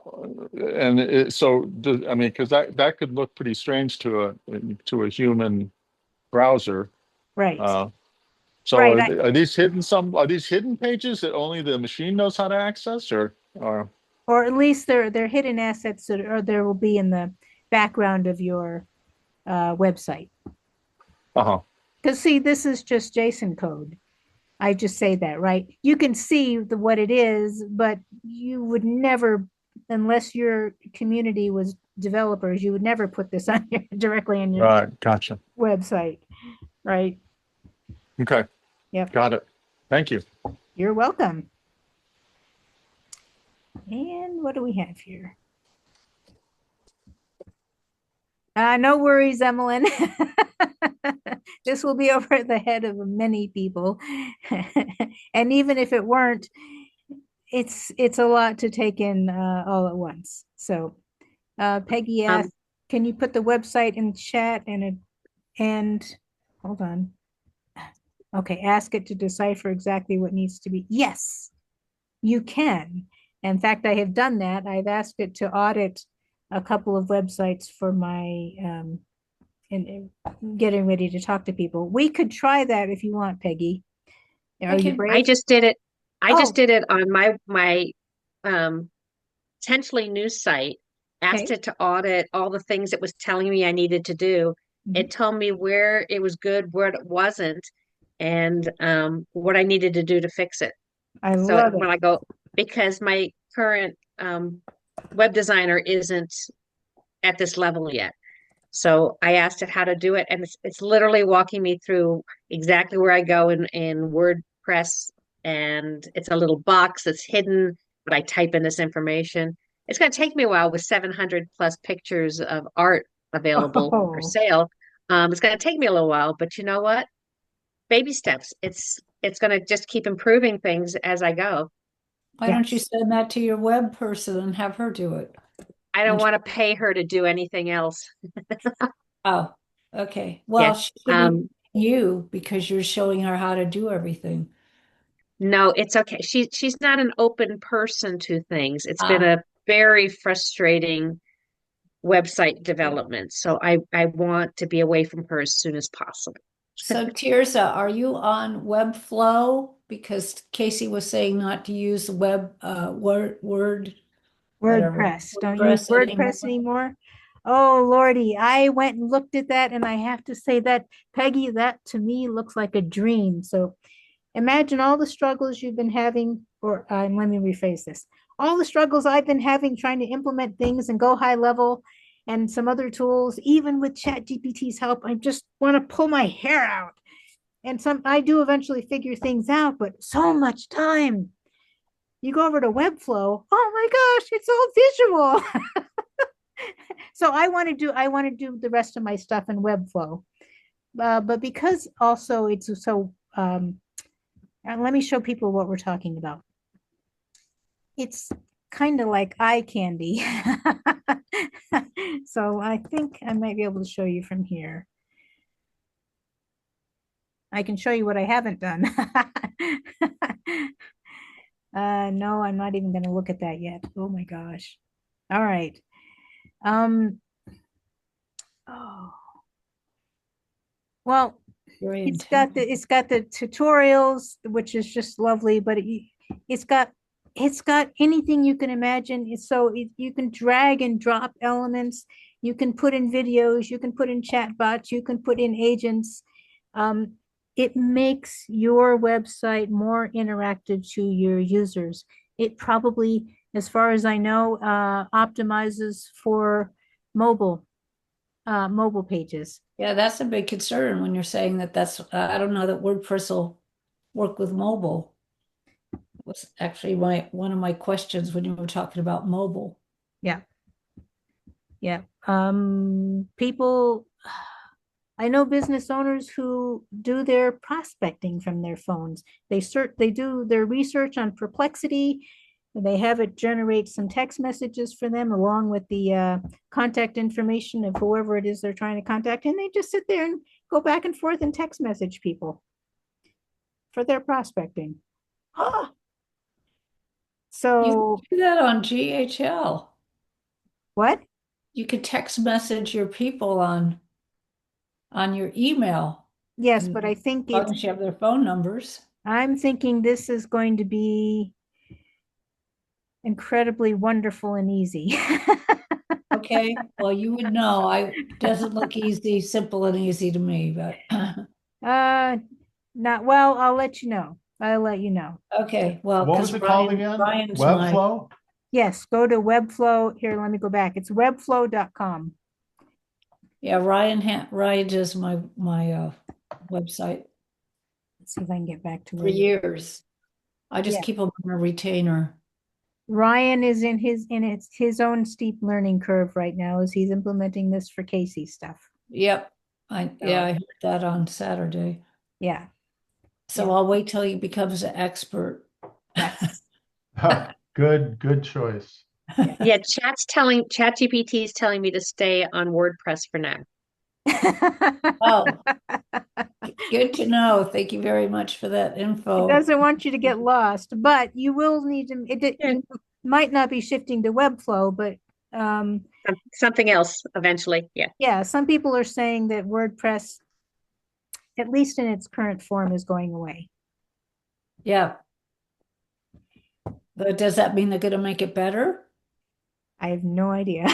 And I mean, because that could look pretty strange to a human browser. Right. So right. are these hidden? Are these hidden pages that only the machine knows how to access, or at least they're hidden assets that there will be in the background of your website. Because see, this is just JSON code. I just say that, right? You can see what it is, but you would never, unless your community was developers, you would never put this on directly on your gotcha. website, right? Okay. Yep. Got it. Thank you. You're welcome. And what do we have here? No worries, Emmeline. This will be over the head of many people. And even if it weren't, it's a lot to take in all at once. So Peggy asked, can you put the website in chat and hold on. Okay, ask it to decipher exactly what needs to be. Yes, you can. In fact, I have done that. I've asked it to audit a couple of websites for my and getting ready to talk to people. We could try that if you want, Peggy. Are you brave? I just did it. I just did it on my potentially new site. Asked it to audit all the things it was telling me I needed to do. It told me where it was good, where it wasn't, and what I needed to do to fix it. I love it. When I go, because my current web designer isn't at this level yet. So I asked it how to do it, and it's literally walking me through exactly where I go in WordPress, and it's a little box that's hidden, but I type in this information. It's going to take me a while with 700 plus pictures of art available for sale. It's going to take me a little while, but you know what? Baby steps. It's going to just keep improving things as I go. Why don't you send that to your web person and have her do it? I don't want to pay her to do anything else. Oh, okay. Well, she should be you because you're showing her how to do everything. No, it's okay. She's not an open person to things. It's been a very frustrating website development. So I want to be away from her as soon as possible. So Tirza, are you on Webflow? Because Casey was saying not to use the whatever, WordPress. Don't use anymore. WordPress anymore. Oh, Lordy, I went and looked at that, and I have to say that, Peggy, that to me looks like a dream. So imagine all the struggles you've been having, or let me rephrase this. All the struggles I've been having trying to implement things and go high level and some other tools, even with ChatGPT's help, I just want to pull my hair out. And I do eventually figure things out, but so much time. You go over to Webflow, oh my gosh, it's all visual. So I want to do the rest of my stuff in Webflow. But because also it's so let me show people what we're talking about. It's kind of like eye candy. So I think I might be able to show you from here. I can show you what I haven't done. No, I'm not even going to look at that yet. Oh my gosh. All right. Oh. Well, it's got the tutorials, which is just lovely, but it's got anything you can imagine. You can drag and drop elements. You can put in videos. You can put in chat bots. You can put in agents. It makes your website more interactive to your users. It probably, as far as I know, optimizes for mobile pages. Yeah, that's a big concern when you're saying that's, I don't know that WordPress will work with mobile. Was actually one of my questions when you were talking about mobile. Yeah. Yeah. People, I know business owners who do their prospecting from their phones. They do their research on Perplexity. They have it generate some text messages for them along with the contact information of whoever it is they're trying to contact. And they just sit there and go back and forth and text message people for their prospecting. Ah. So you do that on GHL. What? You could text message your people on your email. Yes, but I think as long as you have their phone numbers. I'm thinking this is going to be incredibly wonderful and easy. Okay, well, you would know. It doesn't look easy, simple and easy to me, but Not well, I'll let you know. I'll let you know. Okay, well, What was it called again? Webflow? Yes, go to Webflow. Here, let me go back. It's webflow.com. Yeah, Ryan does my website. Let's see if I can get back to for years. I just keep him on a retainer. Ryan is in his own steep learning curve right now as he's implementing this for Casey stuff. Yep. I heard that on Saturday. Yeah. So I'll wait till he becomes an expert. Yes. Good choice. Yeah, ChatGPT is telling me to stay on WordPress for now. Oh, good to know. Thank you very much for that info. It doesn't want you to get lost, but you will need to, you might not be shifting to Webflow, but something else eventually. Yeah. Yeah, some people are saying that WordPress, at least in its current form, is going away. Yeah. But does that mean they're going to make it better? I have no idea.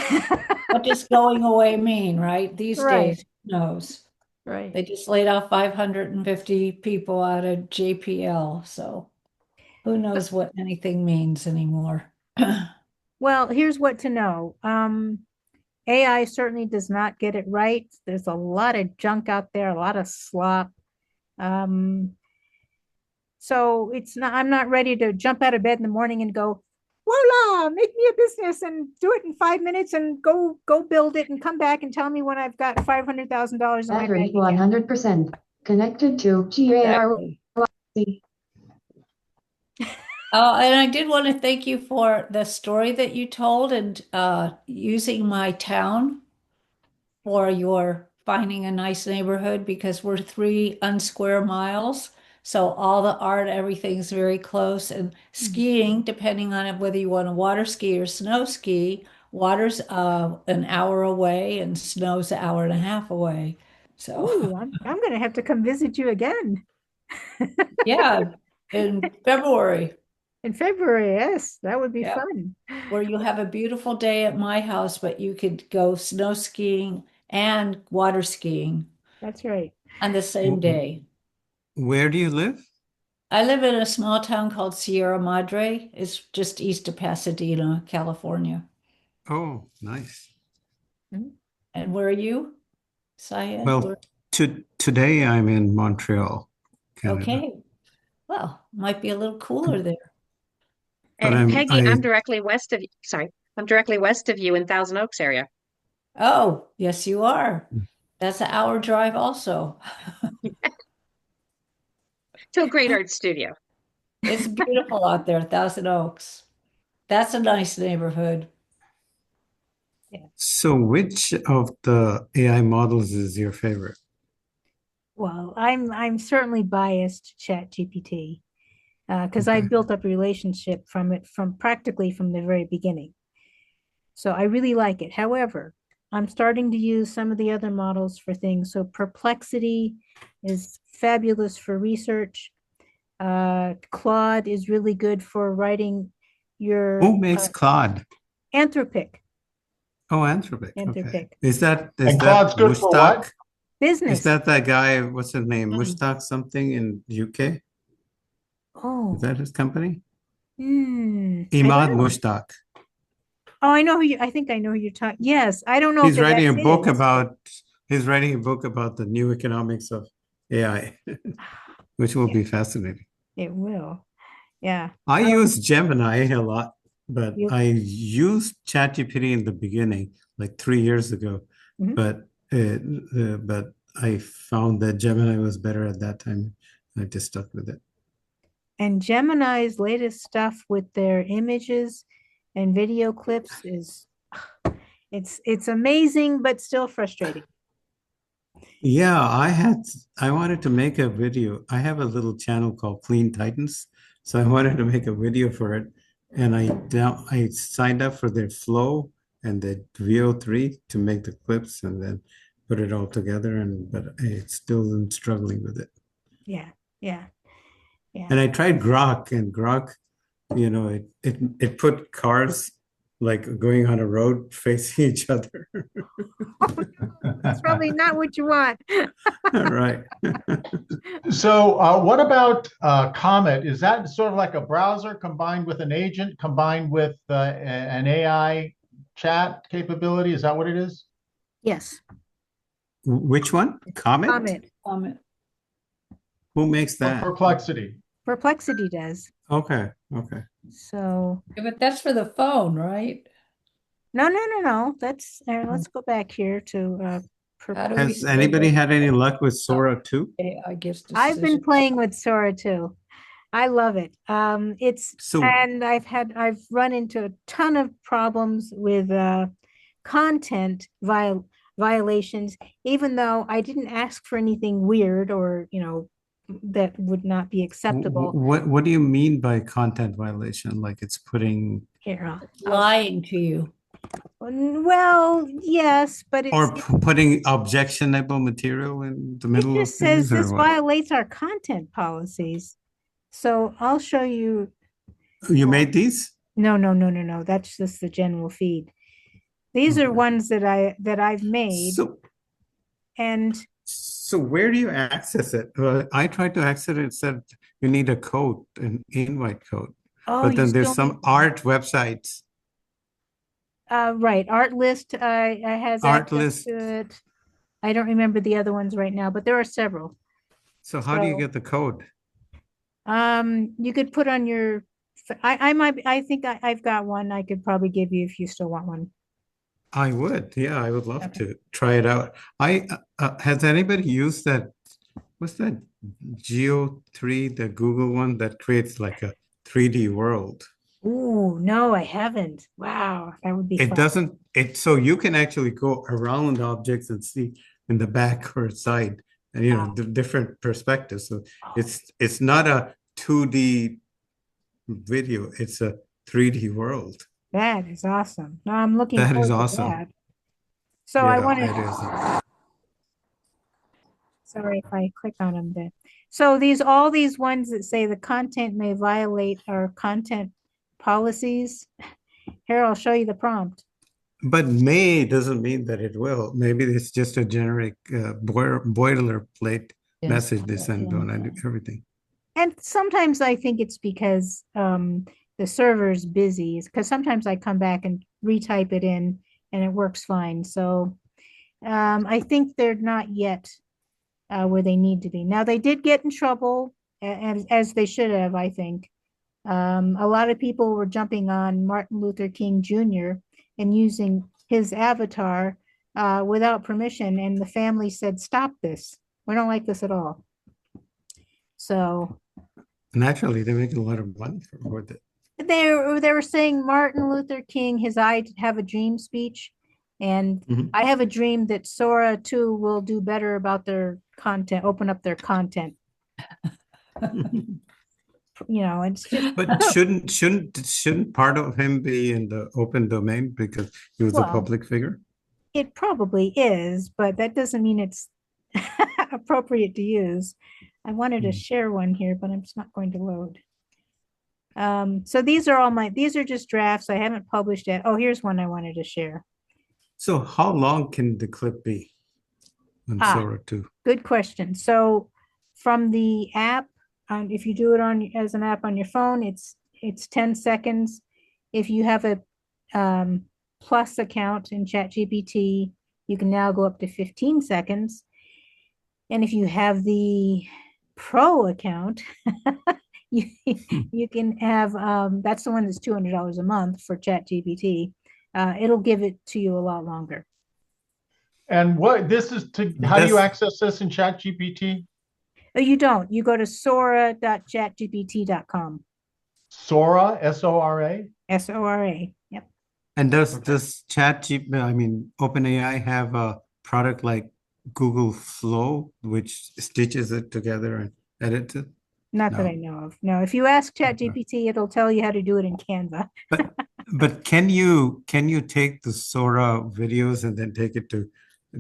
What does going away mean, right? These days, who knows? Right. They just laid off 550 people out of JPL, so who knows what anything means anymore. Well, here's what to know. AI certainly does not get it right. There's a lot of junk out there, a lot of slop. So I'm not ready to jump out of bed in the morning and go, voila, make me a business and do it in 5 minutes and go build it and come back and tell me when I've got $500,000 in my Battery bank account. 100% connected to GAR. Oh, and I did want to thank you for the story that you told and using my town for your finding a nice neighborhood because we're 3 unsquare miles. So all the art, everything's very close. And skiing, depending on whether you want to water ski or snow ski, water's an hour away and snow's an hour and a half away. So Ooh, I'm gonna have to come visit you again yeah, in February, in February. Yes, that would be yeah, fun. where you have a beautiful day at my house, but you could go snow skiing and water skiing That's right. on the same day. Where do you live? I live in a small town called Sierra Madre. It's just east of Pasadena, California. Oh, nice. Mhm. And where are you, Syed? Well, today I'm in Montreal, Canada. Okay. Well, might be a little cooler there. But And Peggy, I I'm directly west of you in Thousand Oaks area. Oh, yes, you are. That's an hour drive also. To a great art studio. It's beautiful out there, Thousand Oaks. That's a nice neighborhood. Yeah. so which of the AI models is your favorite? Well, I'm certainly biased to ChatGPT because I Okay. built up a relationship from it from practically from the very beginning. So I really like it. However, I'm starting to use some of the other models for things. So Perplexity is fabulous for research. Claude is really good for writing your Who makes Claude? Anthropic, Oh, Anthropic. Okay. Anthropic Is that And Claude's good for what? Mushtaq? Is business. that guy, what's his name? Mm. Mushtaq something in UK? Oh, Is that his company? I Imad don't know. Mushtaq. Oh, I know who you, I think I know who you're talking. Yes, I don't know if He's it writing a that's book his. about he's writing a book about the new economics of AI, which will Yeah, be fascinating. it will. Yeah. I Um, use Gemini a lot, but you, I used ChatGPT in the beginning, like 3 years ago. Mhm. But I found that Gemini was better at that time. I just stuck with it. And Gemini's latest stuff with their images and video clips is it's amazing, but still frustrating. Yeah, I wanted to make a video. I have a little channel called Clean Titans, so I wanted to make a video for it, and I signed up for their Flow and the VO3 to make the clips and then put it all together, but I still am struggling with it. Yeah, yeah, yeah. And I tried Grok, and Grok, it put cars like going on a road facing each other. That's probably not what you want. Right. So, what about Comet? Is that sort of like a browser combined with an agent, combined with an AI chat capability? Is that what it is? Yes, Which one? Comet? Comet. Comment. Who makes Or that? Perplexity? Perplexity does. Okay, okay. So Yeah, but that's for the phone, right? no. Let's go back here to How do we Has Perplexity. anybody schedule had any luck with Sora 2? AI gives I've been decision? playing with Sora too. I love it. So And I've run into a ton of problems with content violations, even though I didn't ask for anything weird or, that would not be acceptable. what do you mean by content violation? Like it's putting Here, Lying to you. well, yes, but or putting objectionable material in the it middle of just says things or this what? violates our content policies. So I'll show you. You made these? No. That's just the general feed. These are Okay. ones that I've made, and So where do you access it? I tried to access it. It said you need a code, an invite code. oh, But you then there's still some need art websites, right. Art list I has art access list. to it. I don't remember the other ones right now, but there are several. So how do you get the code? You could put on your. I think I've got one. I could probably give you if you still want one. I would. Yeah, I would love Okay. to try it out. Has anybody used that? What's that Geo 3, the Google one that creates like a 3D world? Ooh, no, I haven't. Wow, that would be It fun. doesn't, so you can actually go around objects and see in the back or side and Wow. the different perspectives. So Oh, it's not a 2D video, it's a 3D world. That is awesome. Now I'm looking That is forward to awesome. that. So I Yeah, want it to, is. sorry if I click on them there. So all these ones that say the content may violate our content policies. Here, I'll show you the prompt. But may doesn't mean that it will. Maybe it's just a generic boilerplate Yeah. message they send when I do everything. And sometimes I think it's because the server's busy, because sometimes I come back and retype it in and it works fine. So I think they're not yet where they need to be. Now, they did get in trouble, as they should have, I think. A lot of people were jumping on Martin Luther King Jr. and using his avatar without permission, and the family said, "Stop this. We don't like this at all." So Naturally, they make a lot of money with it. they were saying Martin Luther King, his "I Have a Dream" speech, and I have a dream that Sora too will do better about their content, open up their content. It's just. But shouldn't part of him be in the open domain because he was a Well, public figure? It probably is, but that doesn't mean it's appropriate to use. I wanted to share one here, but I'm just not going to load. So these are just drafts. I haven't published yet. Oh, here's one I wanted to share. So how long can the clip be on Sora 2? Good question. So from the app, if you do it as an app on your phone, it's 10 seconds. If you have a Plus account in ChatGPT, you can now go up to 15 seconds. And if you have the Pro account, you can have that's the one that's $200 a month for ChatGPT. It'll give it to you a lot longer. And how do you access this in ChatGPT? You don't. You go to sora.chatgpt.com. Sora, S-O-R-A? S-O-R-A. Yep. And does OpenAI have a product like Google Flow, which stitches it together and edits it? Not that I know of. No, if you ask ChatGPT, it'll tell you how to do it in Canva. But can you take the Sora videos and then take it to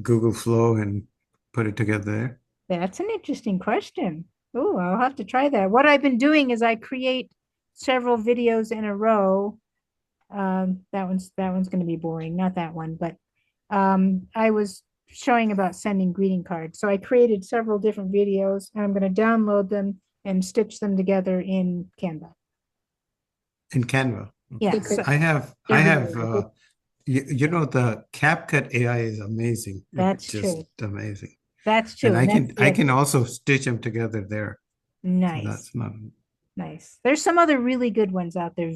Google Flow and put it together there? That's an interesting question. Oh, I'll have to try that. What I've been doing is I create several videos in a row. That one's going to be boring. Not that one, but I was showing about sending greeting cards. So I created several different videos, and I'm going to download them and stitch them together in Canva. In Canva. Yeah. I have the CapCut AI is amazing. That's just true. Amazing. That's true. And I can also stitch them together there. Nice. So that's not nice. There's some other really good ones out there.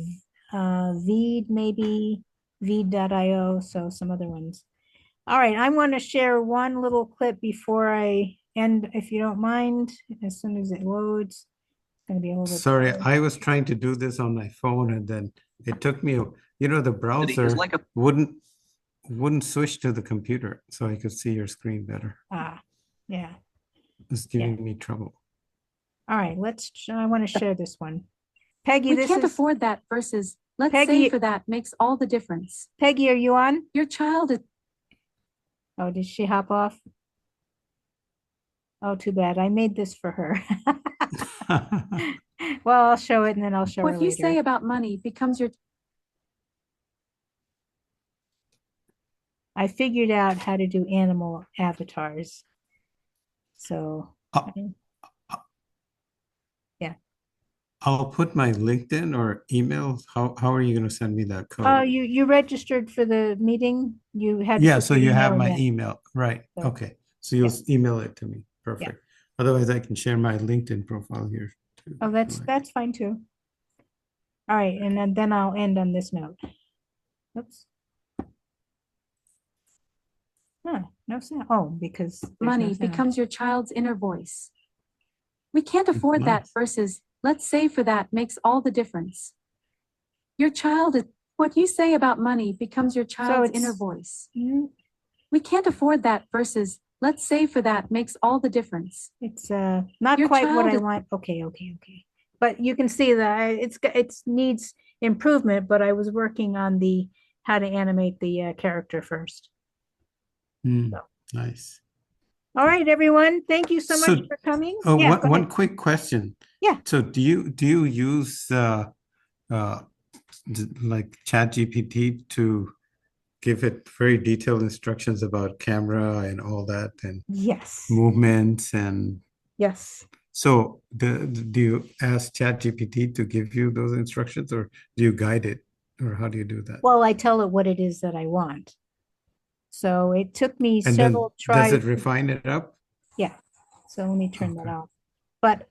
Veed, maybe Veed.io. So some other ones. All right. I want to share one little clip before I end, if you don't mind, as soon as it loads. It's going to be a little bit. Sorry, I was trying to do this on my phone and then it took me, the browser wouldn't switch to the computer so I could see your screen better. Yeah. It's giving me trouble. All right, I want to share this one. Peggy, we can't afford that versus let's say for that makes all the difference. Peggy, are you on? Your child is. Oh, did she hop off? Oh, too bad. I made this for her. Well, I'll show it and then I'll show her later. What you say about money becomes your. I figured out how to do animal avatars. So, yeah. I'll put my LinkedIn or email. How are you going to send me that code? Oh, you registered for the meeting? You had. Yeah, so you have my email, right? So, okay, so you'll email it to me. Perfect. Yeah. Otherwise, I can share my LinkedIn profile here too. Oh, that's fine too. All right, and then I'll end on this note. Oops. No sound. Oh, because money becomes your child's inner voice. We can't afford that versus let's say for that makes all the difference. Your child is what you say about money becomes your child's inner voice. We can't afford that versus let's say for that makes all the difference. It's not quite what I want. Okay. But you can see that it needs improvement, but I was working on the how to animate the character first. So. Nice. All right, everyone. Thank you so much for coming. Yeah, one quick question. Yeah. So do you use like ChatGPT to give it very detailed instructions about camera and all that and Yes. movements and Yes. so do you ask ChatGPT to give you those instructions or do you guide it or how do you do that? Well, I tell it what it is that I want. So it took me And several then does tries. it refine it up? Yeah. So let me turn that off. But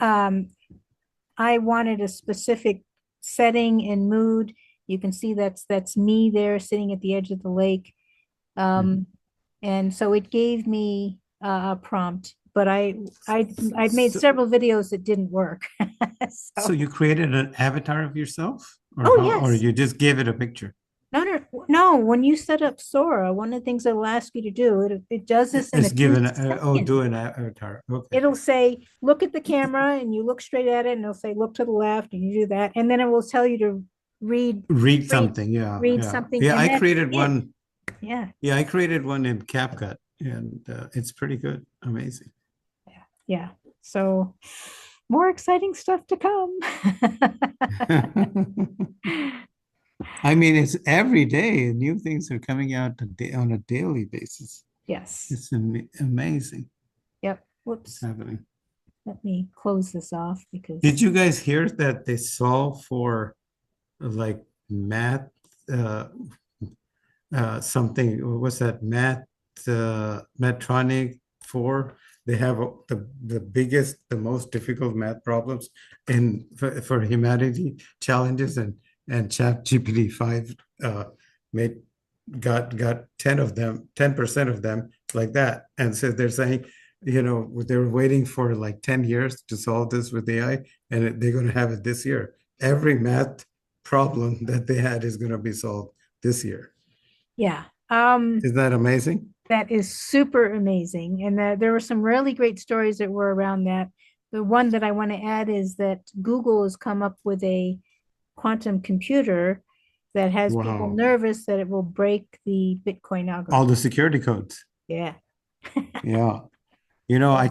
I wanted a specific setting and mood. You can see that's me there sitting at the edge of the lake. And so it gave me a prompt, but I'd made several videos that didn't work. So you created an avatar of yourself or Oh, or yes. you just gave it a picture? No. When you set up Sora, one of the things it'll ask you to do, it does this in It's a few given seconds. do an avatar. Okay. It'll say, look at the camera, and you look straight at it, and it'll say, look to the left, and you do that, and then it will tell you to read something. read something. Yeah, and I that's created it. one. Yeah. Yeah, I created one in CapCut, and it's pretty good. Amazing. Yeah. So more exciting stuff to come. I mean, it's every day. New things are coming out on a daily basis. Yes. It's amazing. Yep. Whoops. Happening. Let me close this off because. Did you guys hear that they solve for like math something? What was that Medtronic 4? They have the biggest, the most difficult math problems for humanity challenges, and ChatGPT 5 made got 10 of them, 10% of them like that. And so they're saying, they're waiting for like 10 years to solve this with AI, and they're going to have it this year. Every math problem that they had is going to be solved this year. Yeah. Isn't that amazing? That is super amazing. And there were some really great stories that were around that. The one that I want to add is that Google has come up with a quantum computer that has people nervous that it will break the Bitcoin algorithm. All the security codes. Yeah. Yeah. I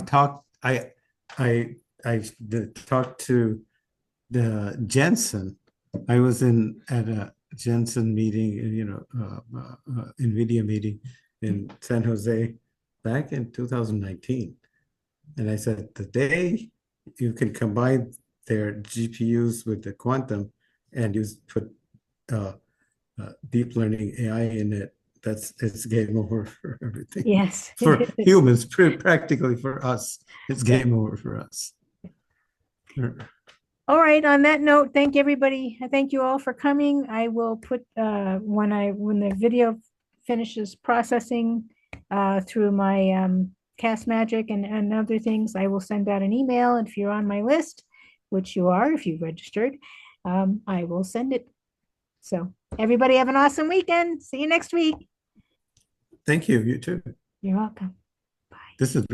talked to the Jensen. I was at a Jensen meeting, NVIDIA meeting in San Jose back in 2019. And I said, the day you can combine their GPUs with the quantum and put deep learning AI in it, it's game over for everything. Yes. For humans, practically for us, it's game over for us. All right. On that note, thank everybody. Thank you all for coming. I will put when the video finishes processing through my Cast Magic and other things, I will send out an email. If you're on my list, which you are, if you've registered, I will send it. So everybody have an awesome weekend. See you next week. Thank you. You too. You're welcome. Bye. This is